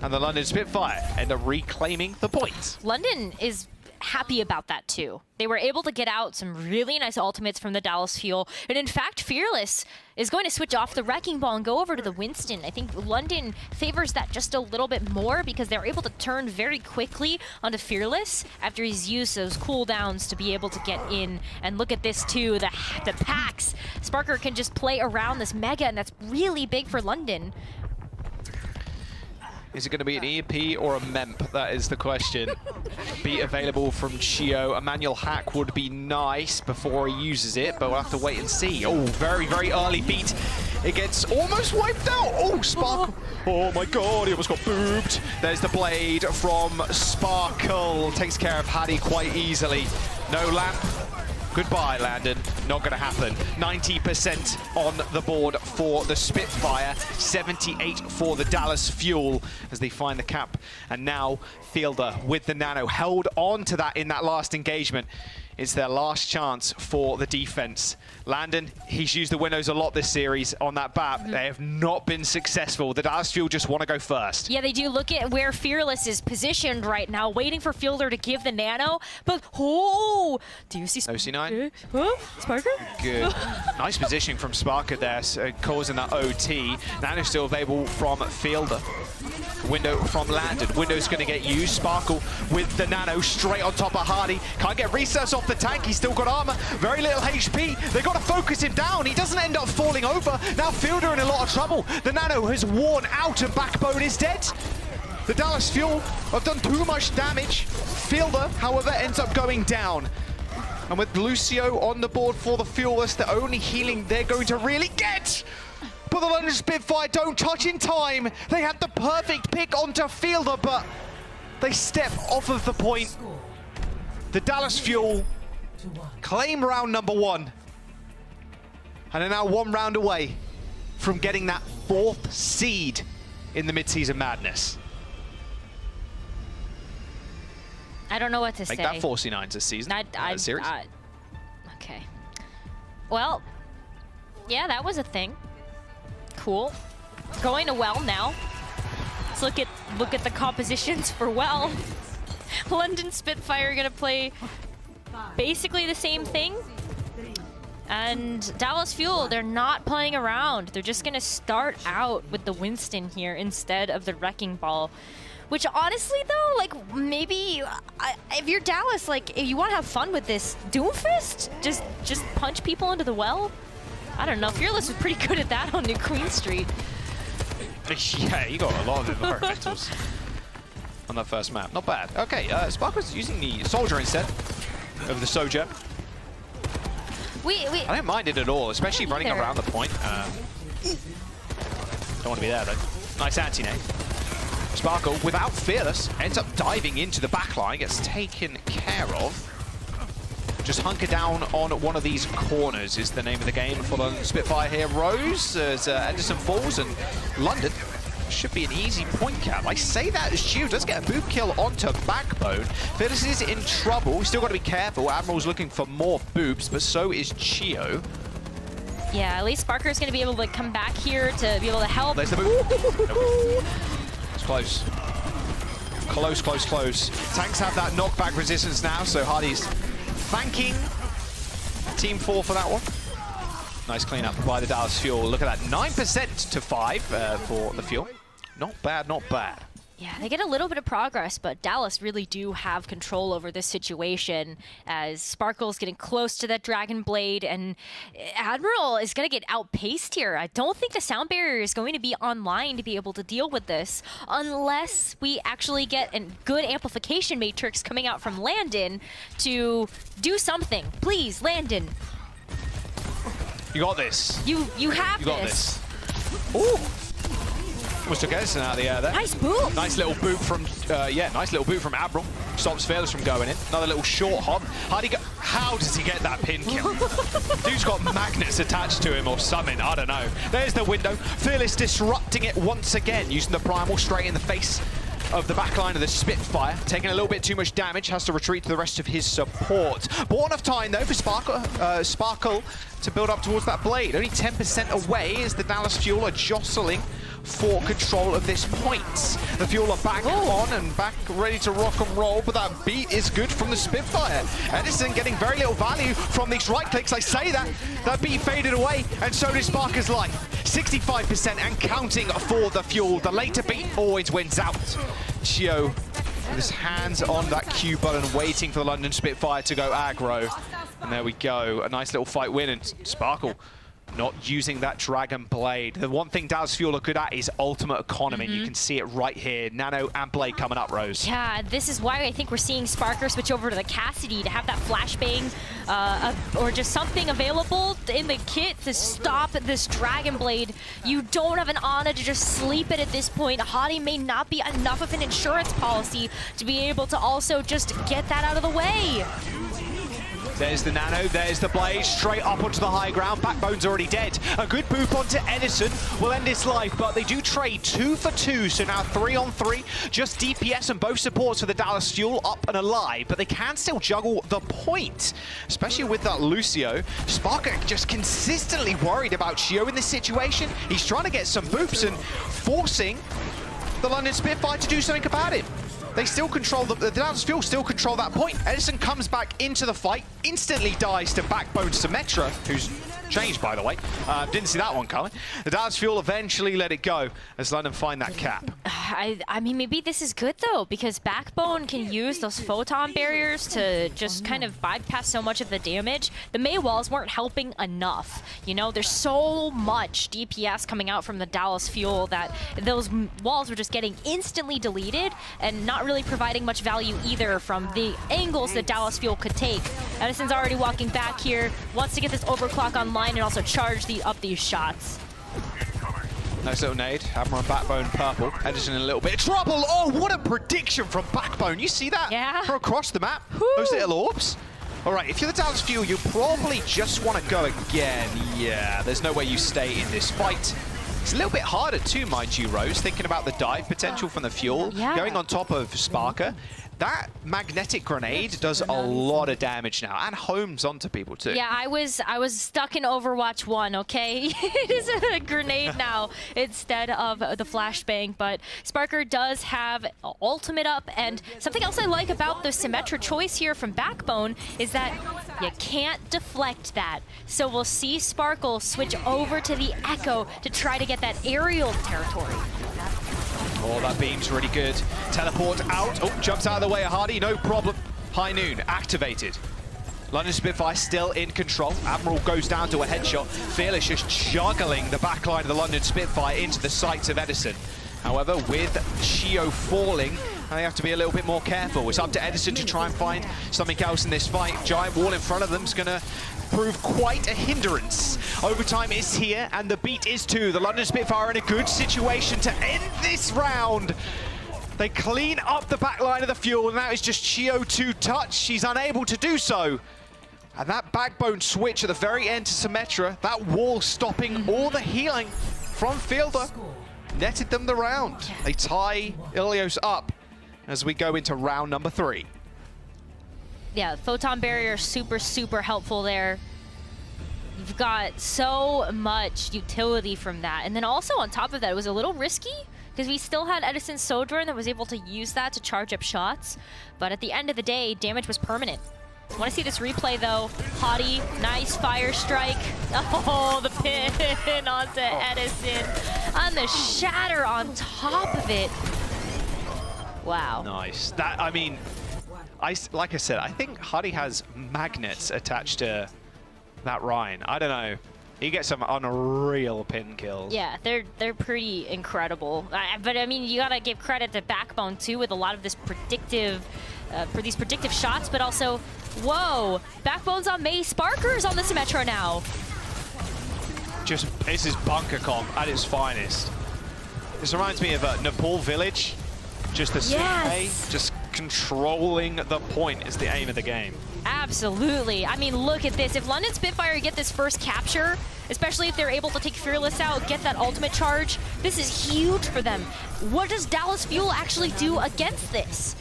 And the London Spitfire end up reclaiming the points. London is happy about that too. They were able to get out some really nice ultimates from the Dallas Fuel. And in fact, Fearless is going to switch off the Wrecking Ball and go over to the Winston. I think London favors that just a little bit more because they're able to turn very quickly onto Fearless after he's used those cooldowns to be able to get in. And look at this too, the packs. Sparker can just play around this Mega, and that's really big for London. Is it going to be an EMP or a MEMP? That is the question. Beat available from Chio. A manual hack would be nice before he uses it, but we'll have to wait and see. Oh, very, very early beat. It gets almost wiped out. Oh, Sparkle. Oh my god, he almost got boobed. There's the Blade from Sparkle. Takes care of Hattie quite easily. No lamp. Goodbye, Landon. Not going to happen. 90% on the board for the Spitfire. 78 for the Dallas Fuel as they find the cap. And now Fielder with the Nano held on to that in that last engagement. It's their last chance for the defense. Landon, he's used the windows a lot this series on that BAP. They have not been successful. The Dallas Fuel just want to go first. Yeah, they do. Look at where Fearless is positioned right now, waiting for Fielder to give the Nano. But, oh! Do you see OC9? Sparker? Good. Nice positioning from Sparker there, so causing that OT. Nano still available from Fielder. Window from Landon. Window's going to get used. Sparkle with the Nano straight on top of Hardy. Can't get recess off the tank. He's still got armor. Very little HP. They've got to focus him down. He doesn't end up falling over. Now Fielder in a lot of trouble. The Nano has worn out and Backbone is dead. The Dallas Fuel have done too much damage. Fielder, however, ends up going down. And with Lucio on the board for the Fuel, that's the only healing they're going to really get. But the London Spitfire don't touch in time. They had the perfect pick onto Fielder, but they step off of the point. The Dallas Fuel claim round number 1. And are now 1 round away from getting that 4th seed in the Midseason Madness. I don't know what to say. Make that 49s this season. Series. Okay. Well, yeah, that was a thing. Cool. Going to Well now. Let's look at the compositions for Well. London Spitfire gonna play basically the same thing. And Dallas Fuel, they're not playing around. They're just gonna start out with the Winston here instead of the Wrecking Ball. Which honestly though, like maybe if you're Dallas, like if you want to have fun with this Doomfist, just punch people into the well. I don't know. Fearless was pretty good at that on New Queen Street. Yeah, he got a lot of environmentals on that first map. Not bad. Okay, Sparkle's using the Soldier instead of the Soldier. I don't mind it at all, especially running around the point. Don't want to be there, though. Nice anti-nade. Sparkle, without Fearless, ends up diving into the backline, gets taken care of. Just hunker down on one of these corners is the name of the game for the Spitfire here. Rose, as Anderson falls, and London should be an easy point cap. I say that as Chio does get a boop kill onto Backbone. Fearless is in trouble. We've still got to be careful. Admiral's looking for more boops, but so is Chio. Yeah, at least Sparker's going to be able to come back here to be able to help. There's the boop. It's close. Close, close, close. Tanks have that knockback resistance now, so Hardy's thanking Team 4 for that one. Nice cleanup by the Dallas Fuel. Look at that, 9% to 5 for the Fuel. Not bad, not bad. Yeah, they get a little bit of progress, but Dallas really do have control over this situation as Sparkle's getting close to that Dragon Blade, and Admiral is going to get outpaced here. I don't think the sound barrier is going to be online to be able to deal with this unless we actually get a good amplification matrix coming out from Landon to do something. Please, Landon. You got this. You have You got this. Ooh. Almost took Edison out of the air there. Nice boop. Nice little boot from, nice little boot from Admiral. Stops Fearless from going in. Another little short hop. How does he get that pin kill? Dude's got magnets attached to him or something, I don't know. There's the window. Fearless disrupting it once again, using the Primal straight in the face of the backline of the Spitfire. Taking a little bit too much damage, has to retreat to the rest of his support. Bought enough time though for Sparkle to build up towards that blade. Only 10% away as the Dallas Fuel are jostling for control of this point. The Fuel are back on and back ready to rock and roll, but that beat is good from the Spitfire. Edison getting very little value from these right clicks. I say that beat faded away, and so did Sparker's life. 65% and counting for the Fuel. The later beat always wins out. Chio with his hands on that Q button, waiting for the London Spitfire to go aggro. And there we go, a nice little fight win, and Sparkle not using that Dragon Blade. The one thing Dallas Fuel are good at is ultimate economy. You can see it right here. Nano and Blade coming up, Rose. Yeah, this is why I think we're seeing Sparker switch over to the Cassidy to have that flashbang or just something available in the kit to stop this Dragon Blade. You don't have an Ana to just sleep it at this point. Hadi may not be enough of an insurance policy to be able to also just get that out of the way. There's the Nano, there's the Blaze, straight up onto the high ground. Backbone's already dead. A good boop onto Edison will end his life, but they do trade 2 for 2, so now 3 on 3. Just DPS and both supports for the Dallas Fuel up and alive, but they can still juggle the point, especially with that Lucio. Sparker just consistently worried about Chio in this situation. He's trying to get some boops and forcing the London Spitfire to do something about it. They still control, the Dallas Fuel still control that point. Edison comes back into the fight, instantly dies to Backbone Symmetra, who's changed, by the way. Didn't see that one coming. The Dallas Fuel eventually let it go as London find that cap. I mean, maybe this is good, though, because Backbone can use those photon barriers to just kind of bypass so much of the damage. The Mei walls weren't helping enough. You know, there's so much DPS coming out from the Dallas Fuel that those walls were just getting instantly deleted and not really providing much value either from the angles that Dallas Fuel could take. Edison's already walking back here, wants to get this overclock online and also charge up these shots. Nice little nade. Admiral and Backbone purple. Edison in a little bit of trouble. Oh, what a prediction from Backbone. You see that? Yeah. From across the map. Woo. Those little orbs. All right, if you're the Dallas Fuel, you probably just want to go again. Yeah, there's no way you stay in this fight. It's a little bit harder too, mind you, Rose, thinking about the dive potential from the Fuel. Yeah. Going on top of Sparker. That magnetic grenade does a lot of damage now, and homes onto people too. Yeah, I was stuck in Overwatch 1, okay? It is a grenade now instead of the flashbang, but Sparker does have ultimate up, and something else I like about the Symmetra choice here from Backbone is that you can't deflect that. So we'll see Sparkle switch over to the Echo to try to get that aerial territory. Oh, that beam's really good. Teleport out. Oh, jumps out of the way of Hardy. No problem. High Noon activated. London Spitfire still in control. Admiral goes down to a headshot. Fearless just juggling the back line of the London Spitfire into the sights of Edison. However, with Chio falling, they have to be a little bit more careful. It's up to Edison to try and find something else in this fight. Giant wall in front of them is going to prove quite a hindrance. Overtime is here, and the beat is too. The London Spitfire are in a good situation to end this round. They clean up the back line of the Fuel, and that is just Chio to touch. She's unable to do so. And that backbone switch at the very end to Symmetra, that wall stopping all the healing from Fielder, netted them the round. They tie Ilios up as we go into round number 3. Yeah, Photon Barrier super, super helpful there. You've got so much utility from that. And then also on top of that, it was a little risky because we still had Edison Sojourn that was able to use that to charge up shots. But at the end of the day, damage was permanent. I want to see this replay though. Hottie, nice fire strike. Oh, the pin onto Edison. On the shatter on top of it. Wow. Nice. That, I mean, like I said, I think Hottie has magnets attached to that Ryan. I don't know. He gets some unreal pin kills. Yeah, they're pretty incredible. But I mean, you gotta give credit to Backbone too with a lot of this predictive, for these predictive shots, but also, whoa, Backbone's on May, Sparker's on the Symmetra now. Just, this is bunker comp at its finest. This reminds me of Nepal Village. Just the Yes. just controlling the point is the aim of the game. Absolutely. I mean, look at this. If London Spitfire get this first capture, especially if they're able to take Fearless out, get that ultimate charge, this is huge for them. What does Dallas Fuel actually do against this?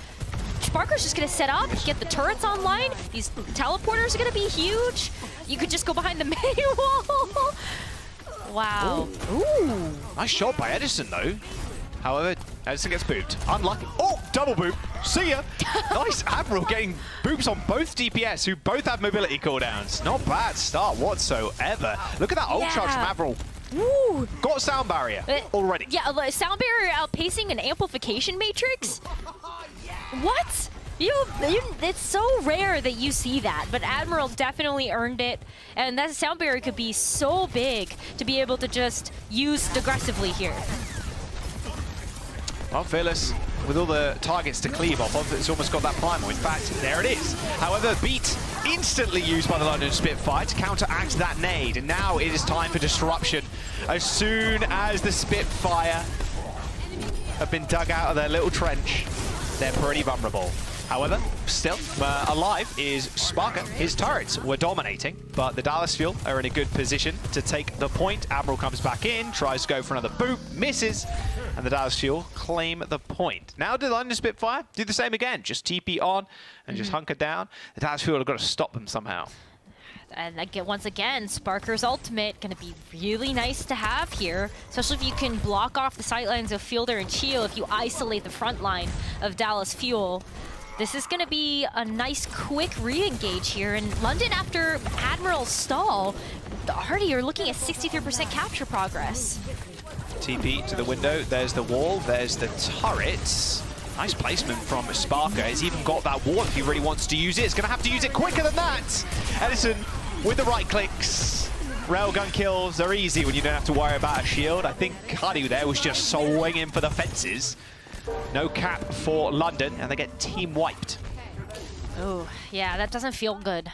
Sparker's just going to set up, get the turrets online. These teleporters are going to be huge. You could just go behind the May wall. Wow. Ooh. Nice shot by Edison, though. However, Edison gets booped. Unlucky. Oh, double boop. See ya. Nice Admiral getting boops on both DPS, who both have mobility cooldowns. Not bad start whatsoever. Look at that ult charge from Admiral. Woo. Got a sound barrier already. Yeah, sound barrier outpacing an amplification matrix? What? It's so rare that you see that, but Admiral definitely earned it, and that sound barrier could be so big to be able to just use aggressively here. Well, Fearless, with all the targets to cleave off of, it's almost got that primal. In fact, there it is. However, beat instantly used by the London Spitfire to counteract that nade, and now it is time for disruption. As soon as the Spitfire have been dug out of their little trench, they're pretty vulnerable. However, still alive is Sparker. His turrets were dominating, but the Dallas Fuel are in a good position to take the point. Admiral comes back in, tries to go for another boop, misses, and the Dallas Fuel claim the point. Now do the London Spitfire do the same again, just TP on and just hunker down. The Dallas Fuel have got to stop them somehow. And again, once again, Sparker's ultimate going to be really nice to have here, especially if you can block off the sightlines of Fielder and Chio if you isolate the front line of Dallas Fuel. This is going to be a nice, quick re-engage here. And London, after Admiral's stall, already are looking at 63% capture progress. TP to the window. There's the wall. There's the turrets. Nice placement from Sparker. He's even got that wall if he really wants to use it. He's going to have to use it quicker than that. Edison with the right clicks. Railgun kills are easy when you don't have to worry about a shield. I think Huddy there was just swinging for the fences. No cap for London, and they get team wiped. Oh, yeah, that doesn't feel good.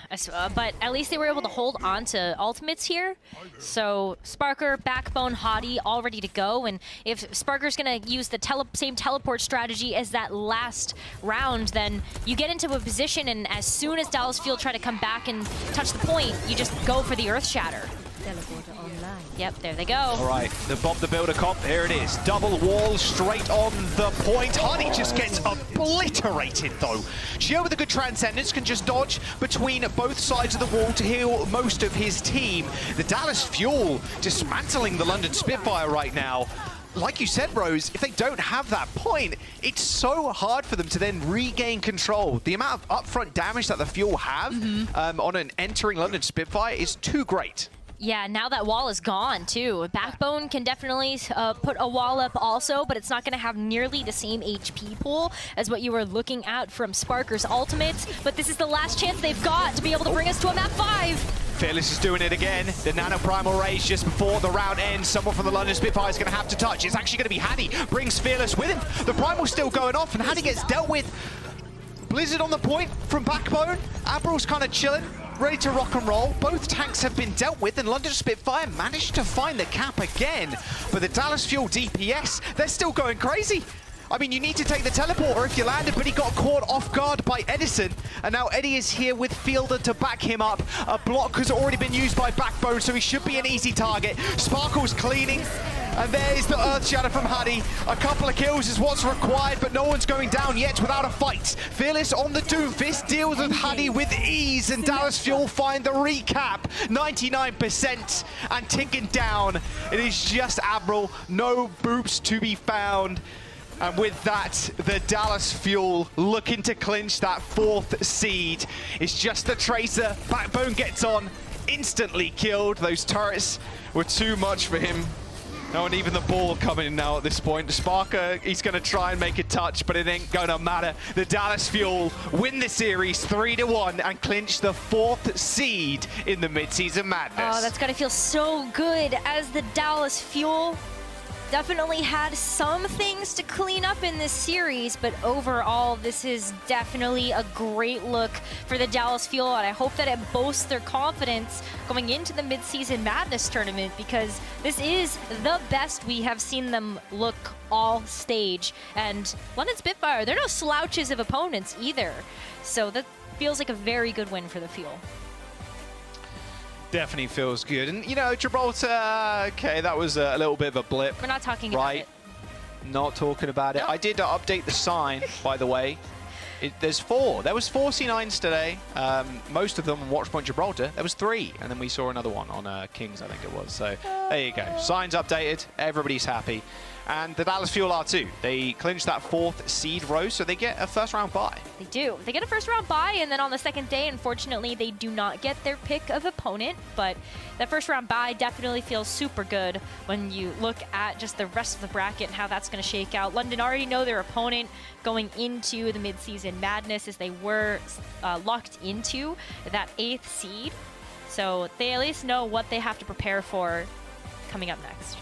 But at least they were able to hold on to ultimates here. So Sparker, Backbone, Hottie, all ready to go. And if Sparker's going to use the same teleport strategy as that last round, then you get into a position, and as soon as Dallas Fuel try to come back and touch the point, you just go for the Earth Shatter. Teleporter online. Yep, there they go. All right, the Bob the Builder comp, here it is. Double wall straight on the point. Honey just gets obliterated though. Gio with a good transcendence can just dodge between both sides of the wall to heal most of his team. The Dallas Fuel dismantling the London Spitfire right now. Like you said, Rose, if they don't have that point, it's so hard for them to then regain control. The amount of upfront damage that the Fuel have on an entering London Spitfire is too great. Yeah, now that wall is gone too. Backbone can definitely put a wall up also, but it's not going to have nearly the same HP pool as what you were looking at from Sparker's ultimate. But this is the last chance they've got to be able to bring us to a map 5. Fearless is doing it again. The Nano Primal Rage just before the round ends. Someone from the London Spitfire is going to have to touch. It's actually going to be Hattie. Brings Fearless with him. The Primal's still going off, and Hattie gets dealt with. Blizzard on the point from Backbone. Abral's kind of chilling, ready to rock and roll. Both tanks have been dealt with, and London Spitfire managed to find the cap again. But the Dallas Fuel DPS, they're still going crazy. I mean, you need to take the teleporter if you landed, but he got caught off guard by Edison. And now Eddie is here with Fielder to back him up. A block has already been used by Backbone, so he should be an easy target. Sparkle's cleaning. And there's the Earth Shadow from Hattie. A couple of kills is what's required, but no one's going down yet without a fight. Fearless on the Doomfist deals with Hattie with ease, and Dallas Fuel find the recap. 99% and ticking down. It is just Abral, no boops to be found. And with that, the Dallas Fuel looking to clinch that 4th seed. It's just the Tracer. Backbone gets on, instantly killed. Those turrets were too much for him. No, and even the ball coming in now at this point. Sparker, he's going to try and make a touch, but it ain't going to matter. The Dallas Fuel win the series 3-1 and clinch the 4th seed in the Midseason Madness. Oh, that's got to feel so good as the Dallas Fuel definitely had some things to clean up in this series, but overall, this is definitely a great look for the Dallas Fuel, and I hope that it boasts their confidence going into the Midseason Madness tournament, because this is the best we have seen them look all stage. And London Spitfire, they're no slouches of opponents either, so that feels like a very good win for the Fuel. Definitely feels good. And, you know, Gibraltar, okay, that was a little bit of a blip. We're not talking right? about it. Not talking about it. No. I did update the sign, by the way. There's 4. There was 4 C9s today. Most of them on Watchpoint Gibraltar. There was 3. And then we saw another one on Kings, I think it was. So there you go. Signs updated. Everybody's happy. And the Dallas Fuel are too. They clinched that 4th seed row, so they get a first round bye. They do. They get a first round bye, and then on the second day, unfortunately, they do not get their pick of opponent. But that first round bye definitely feels super good when you look at just the rest of the bracket and how that's going to shake out. London already know their opponent going into the Midseason Madness, as they were locked into that 8th seed. So they at least know what they have to prepare for coming up next.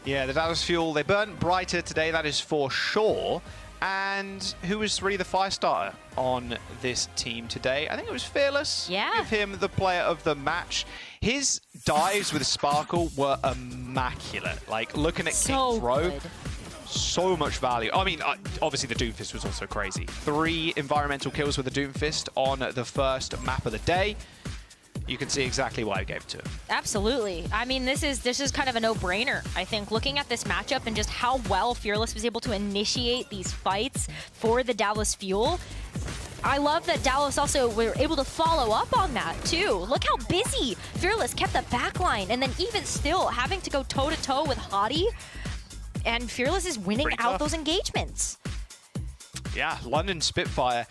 Yeah, the Dallas Fuel, they burnt brighter today, that is for sure. And who was really the fire starter on this team today? I think it was Fearless. Yeah. Give him the player of the match. His dives with Sparkle were immaculate. Like, looking at King's Row, so much value. I mean, obviously the Doomfist was also crazy. 3 environmental kills with the Doomfist on the first map of the day. You can see exactly why I gave it to him. Absolutely. I mean, this is kind of a no-brainer, I think, looking at this matchup and just how well Fearless was able to initiate these fights for the Dallas Fuel. I love that Dallas also were able to follow up on that, too. Look how busy Fearless kept the backline, and then even still having to go toe-to-toe with Hottie, and Fearless is winning out those engagements. Yeah, London Spitfire,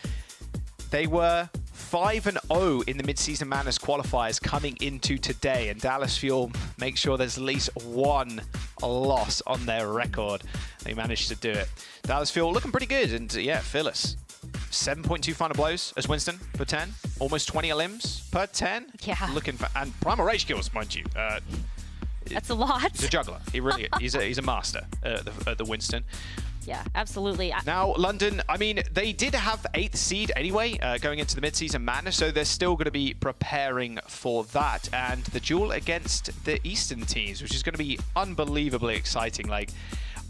they were 5-0 in the Midseason Madness qualifiers coming into today, and Dallas Fuel make sure there's at least 1 loss on their record. They managed to do it. Dallas Fuel looking pretty good, and yeah, Fearless. 7.2 final blows as Winston per 10, almost 20 limbs per 10. Yeah. Looking for, and Primal Rage kills, mind you. That's a lot. He's a juggler. He really is. He's a master at the Winston. Yeah, absolutely. Now, London, I mean, they did have 8th seed anyway, going into the Midseason Madness, so they're still going to be preparing for that. And the duel against the Eastern teams, which is going to be unbelievably exciting. Like,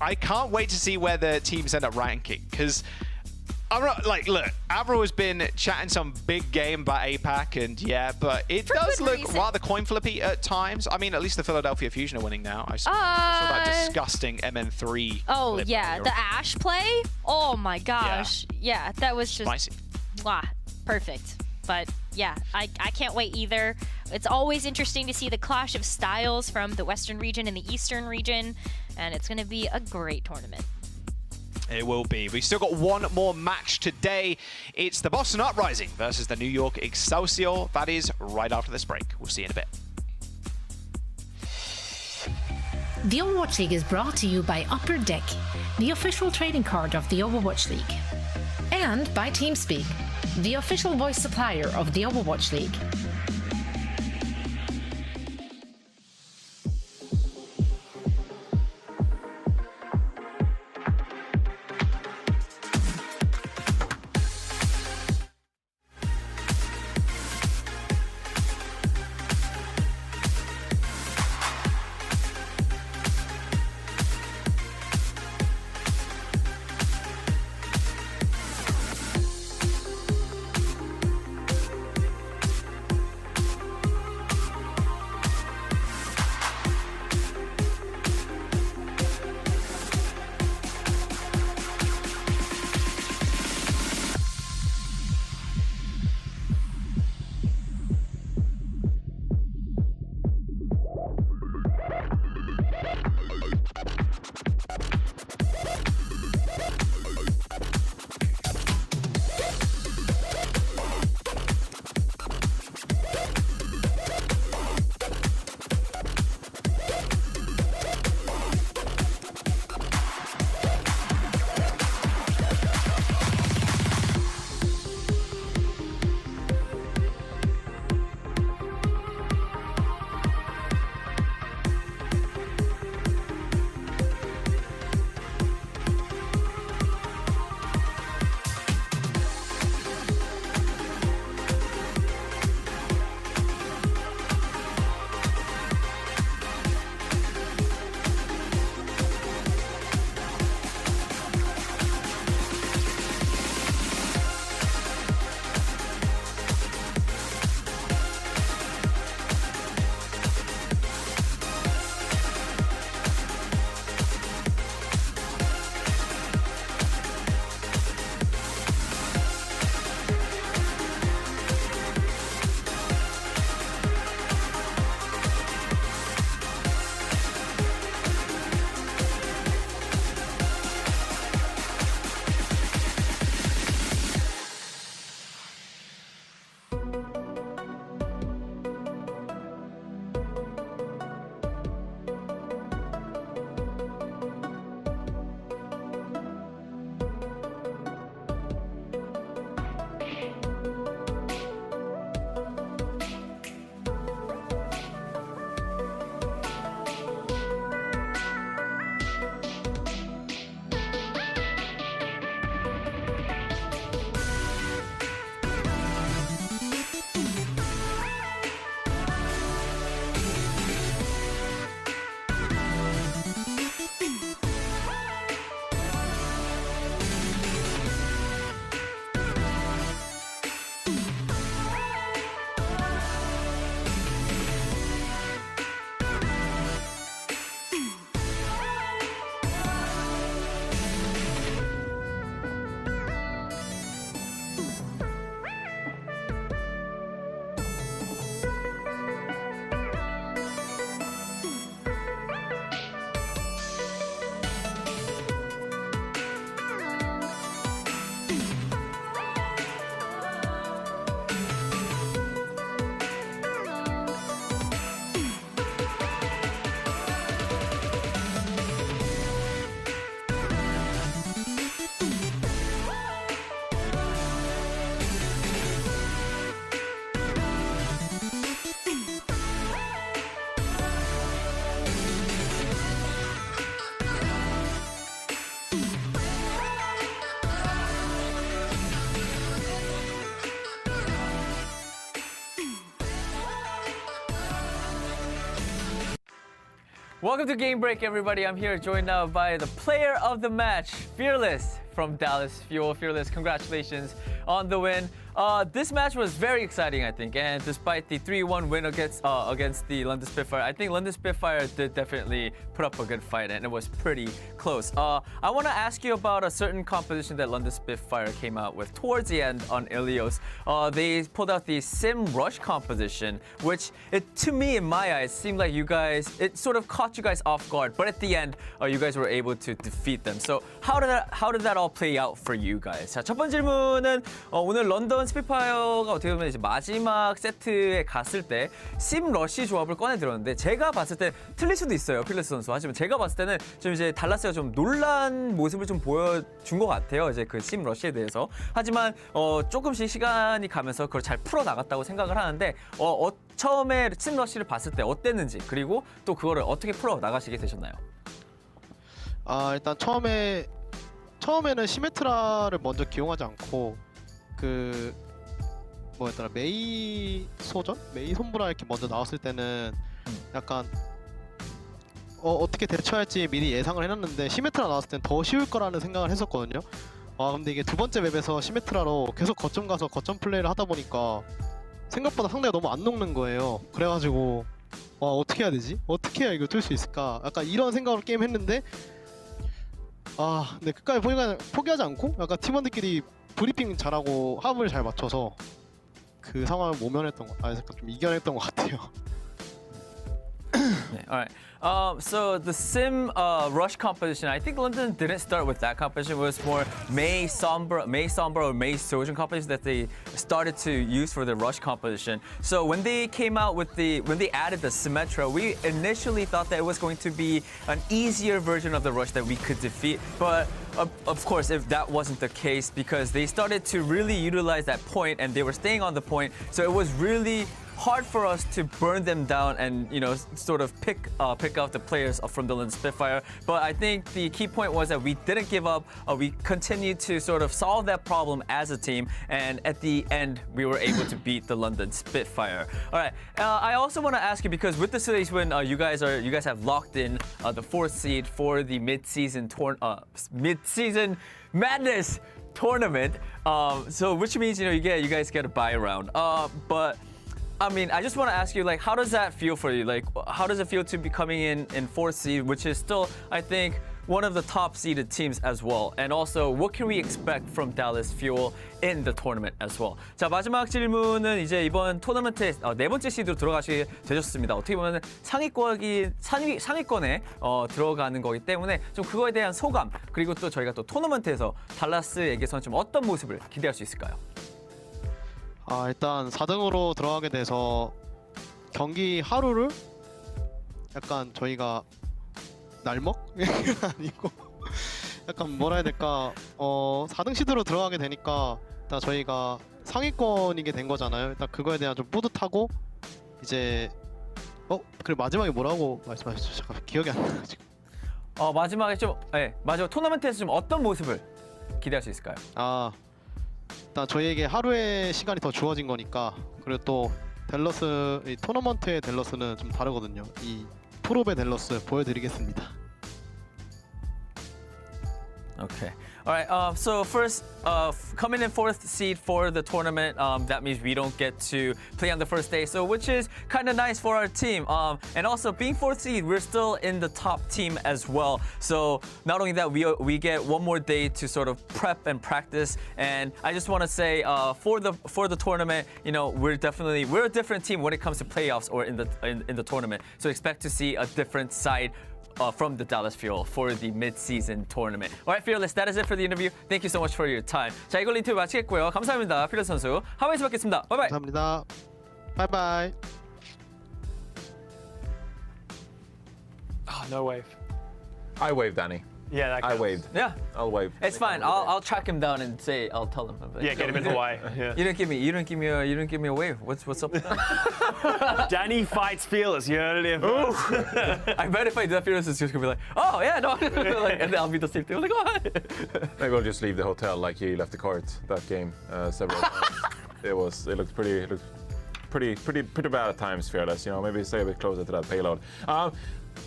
I can't wait to see where the teams end up ranking, because I'm not, like, look, Avro has been chatting some big game about APAC, and yeah, but it does look rather coin flippy at times. I mean, at least the Philadelphia Fusion are winning now. I saw that disgusting MN3. Oh, clip yeah, the Ashe play? Oh my gosh. Yeah, that was just spicy. Wow, perfect. But yeah, I can't wait either. It's always interesting to see the clash of styles from the Western region and the Eastern region, and it's going to be a great tournament. It will be. We've still got 1 more match today. It's the Boston Uprising versus the New York Excelsior. That is right after this break. We'll see you in a bit. The Overwatch League is brought to you by Upper Deck, the official trading card of the Overwatch League. And by TeamSpeak, the official voice supplier of the Overwatch League. Welcome to Game Break, everybody. I'm here joined now by the player of the match, Fearless from Dallas Fuel. Fearless, congratulations on the win. This match was very exciting, I think, and despite the 3-1 win against the London Spitfire, I think London Spitfire did definitely put up a good fight, and it was pretty close. I want to ask you about a certain composition that London Spitfire came out with towards the end on Ilios. They pulled out the Sim Rush composition, which, to me, in my eyes, seemed like it sort of caught you guys off guard, but at the end, you guys were able to defeat them. So how did that all play out for you guys? 자, 첫 번째 질문은 오늘 런던 스피파이어가 어떻게 보면 이제 마지막 세트에 갔을 때 심 러쉬 조합을 꺼내 들었는데 제가 봤을 때 틀릴 수도 있어요, 필레스 선수. 하지만 제가 봤을 때는 좀 이제 달라스가 좀 놀란 모습을 좀 보여준 것 같아요. 이제 그 심 러쉬에 대해서. 하지만 조금씩 시간이 가면서 그걸 잘 풀어 나갔다고 생각을 하는데 처음에 심 러쉬를 봤을 때 어땠는지 그리고 또 그거를 어떻게 풀어 나가시게 되셨나요? 일단 처음에는 시메트라를 먼저 기용하지 않고 그 뭐였더라, 메이 손브라 이렇게 먼저 나왔을 때는 약간 어떻게 대처할지 미리 예상을 해놨는데 시메트라 나왔을 땐 더 쉬울 거라는 생각을 했었거든요. 근데 이게 두 번째 맵에서 시메트라로 계속 거점 가서 거점 플레이를 하다 보니까 생각보다 상대가 너무 안 녹는 거예요. 그래가지고 어떻게 해야 되지? 어떻게 해야 이거 뚫을 수 있을까? 약간 이런 생각으로 게임 했는데 근데 끝까지 포기하지 않고 약간 팀원들끼리 브리핑 잘하고 합을 잘 맞춰서 그 상황을 모면했던 약간 좀 이겨냈던 것 같아요. Yeah, all right. So the sim rush competition, I think London didn't start with that competition. It was more May Sombra or May Sojourn competition that they started to use for the rush competition. So when they came out with when they added the Symmetra, we initially thought that it was going to be an easier version of the rush that we could defeat. But of course, if that wasn't the case, because they started to really utilize that point and they were staying on the point, so it was really hard for us to burn them down and sort of pick out the players from the London Spitfire. But I think the key point was that we didn't give up. We continued to sort of solve that problem as a team, and at the end we were able to beat the London Spitfire. All right. I also want to ask you, because with the series win, you guys have locked in the 4th seed for the midseason Madness tournament. So which means you guys get a bye round. But I mean, I just want to ask you, like, how does that feel for you? Like, how does it feel to be coming in 4th seed, which is still, I think, one of the top seeded teams as well? And also, what can we expect from Dallas Fuel in the tournament as well? 자, 마지막 질문은 이제 이번 토너먼트에 4번째 시드로 들어가시게 되셨습니다. 어떻게 보면 상위권에 들어가는 거기 때문에 좀 그거에 대한 소감, 그리고 또 저희가 또 토너먼트에서 달라스에게서는 좀 어떤 모습을 기대할 수 있을까요? 일단 4등으로 들어가게 돼서 경기 하루를 약간 저희가 날먹? 아니고 약간 뭐라 해야 될까, 4등 시드로 들어가게 되니까 일단 저희가 상위권이게 된 거잖아요. 일단 그거에 대한 좀 뿌듯하고, 이제 그리고 마지막에 뭐라고 말씀하셨죠? 잠깐 기억이 안 나요 지금. 마지막에 마지막 토너먼트에서 좀 어떤 모습을 기대할 수 있을까요? 일단 저희에게 하루의 시간이 더 주어진 거니까, 그리고 또 댈러스, 이 토너먼트의 댈러스는 좀 다르거든요. 이 프로의 댈러스 보여드리겠습니다. Okay. All right. So first, coming in 4th seed for the tournament, that means we don't get to play on the first day, so which is kind of nice for our team. And also being 4th seed, we're still in the top team as well. So not only that, we get one more day to sort of prep and practice. And I just want to say, for the tournament, we're a different team when it comes to playoffs or in the tournament. So expect to see a different side from the Dallas Fuel for the mid-season tournament. All right, Fearless, that is it for the interview. Thank you so much for your time. 자, 이걸로 인터뷰 마치겠고요. 감사합니다, Fearless 선수. 하와이에서 뵙겠습니다. 바이바이. 감사합니다. 바이바이. No wave. I waved, Danny. Yeah, that I counts. waved. Yeah, I'll wave. it's fine. I'll track him down and I'll tell him. Yeah, get him in Hawaii. Yeah. You didn't give me a wave. What's up? Danny fights Fearless. You heard it here. I bet if I do that, Fearless is just gonna be like, oh yeah, no, and then I'll be the same thing. I'm like, oh. Maybe I'll just leave the hotel like he left the court that game several times. It looked pretty bad at times, Fearless. Maybe stay a bit closer to that payload.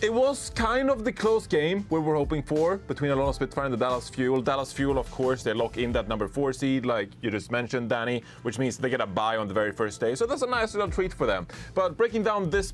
It was kind of the close game we were hoping for between the London Spitfire and the Dallas Fuel. Dallas Fuel, of course, they lock in that number 4 seed, like you just mentioned, Danny, which means they get a bye on the very first day. So that's a nice little treat for them. But breaking down this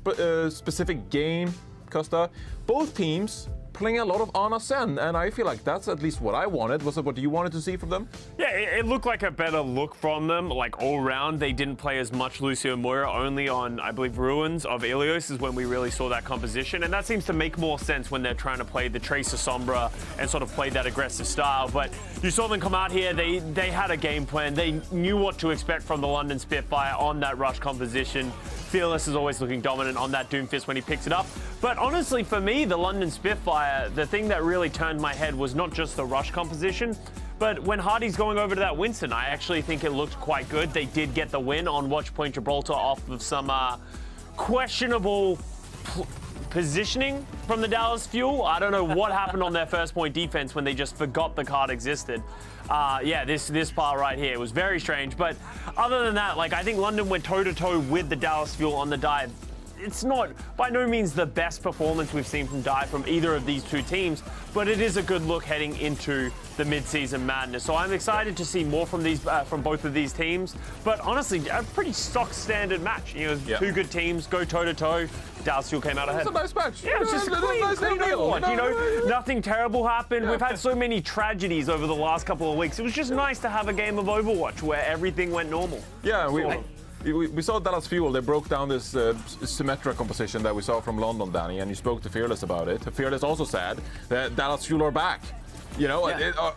specific game, Costa, both teams playing a lot of Ana Sen, and I feel like that's at least what I wanted. Was it what you wanted to see from them? Yeah, it looked like a better look from them, like all round. They didn't play as much Lucio Moira, only on, I believe, Ruins of Ilios is when we really saw that composition, and that seems to make more sense when they're trying to play the Tracer Sombra and sort of play that aggressive style. But you saw them come out here, they had a game plan. They knew what to expect from the London Spitfire on that rush composition. Fearless is always looking dominant on that Doomfist when he picks it up. But honestly, for me, the London Spitfire, the thing that really turned my head was not just the rush composition, but when Hardy's going over to that Winston, I actually think it looked quite good. They did get the win on Watch Point Gibraltar off of some questionable positioning from the Dallas Fuel. I don't know what happened on their first point defense when they just forgot the card existed. Yeah, this part right here was very strange. But other than that, like, I think London went toe-to-toe with the Dallas Fuel on the dive. It's not by no means the best performance we've seen from Dive from either of these two teams, but it is a good look heading into the mid-season madness. So I'm excited to see more from these from both of these teams. But honestly, a pretty stock standard match. You know, two good teams go toe-to-toe. Dallas Fuel came out ahead. It's a nice match. Yeah, it was just a clean Overwatch. You know, nothing terrible happened. Yeah. We've had so many tragedies over the last couple of weeks. It was just nice to have a game of Overwatch where everything went normal. Yeah, we saw Dallas Fuel. They broke down this Symmetra composition that we saw from London, Danny, and you spoke to Fearless about it. Fearless also said that Dallas Fuel are back. You know,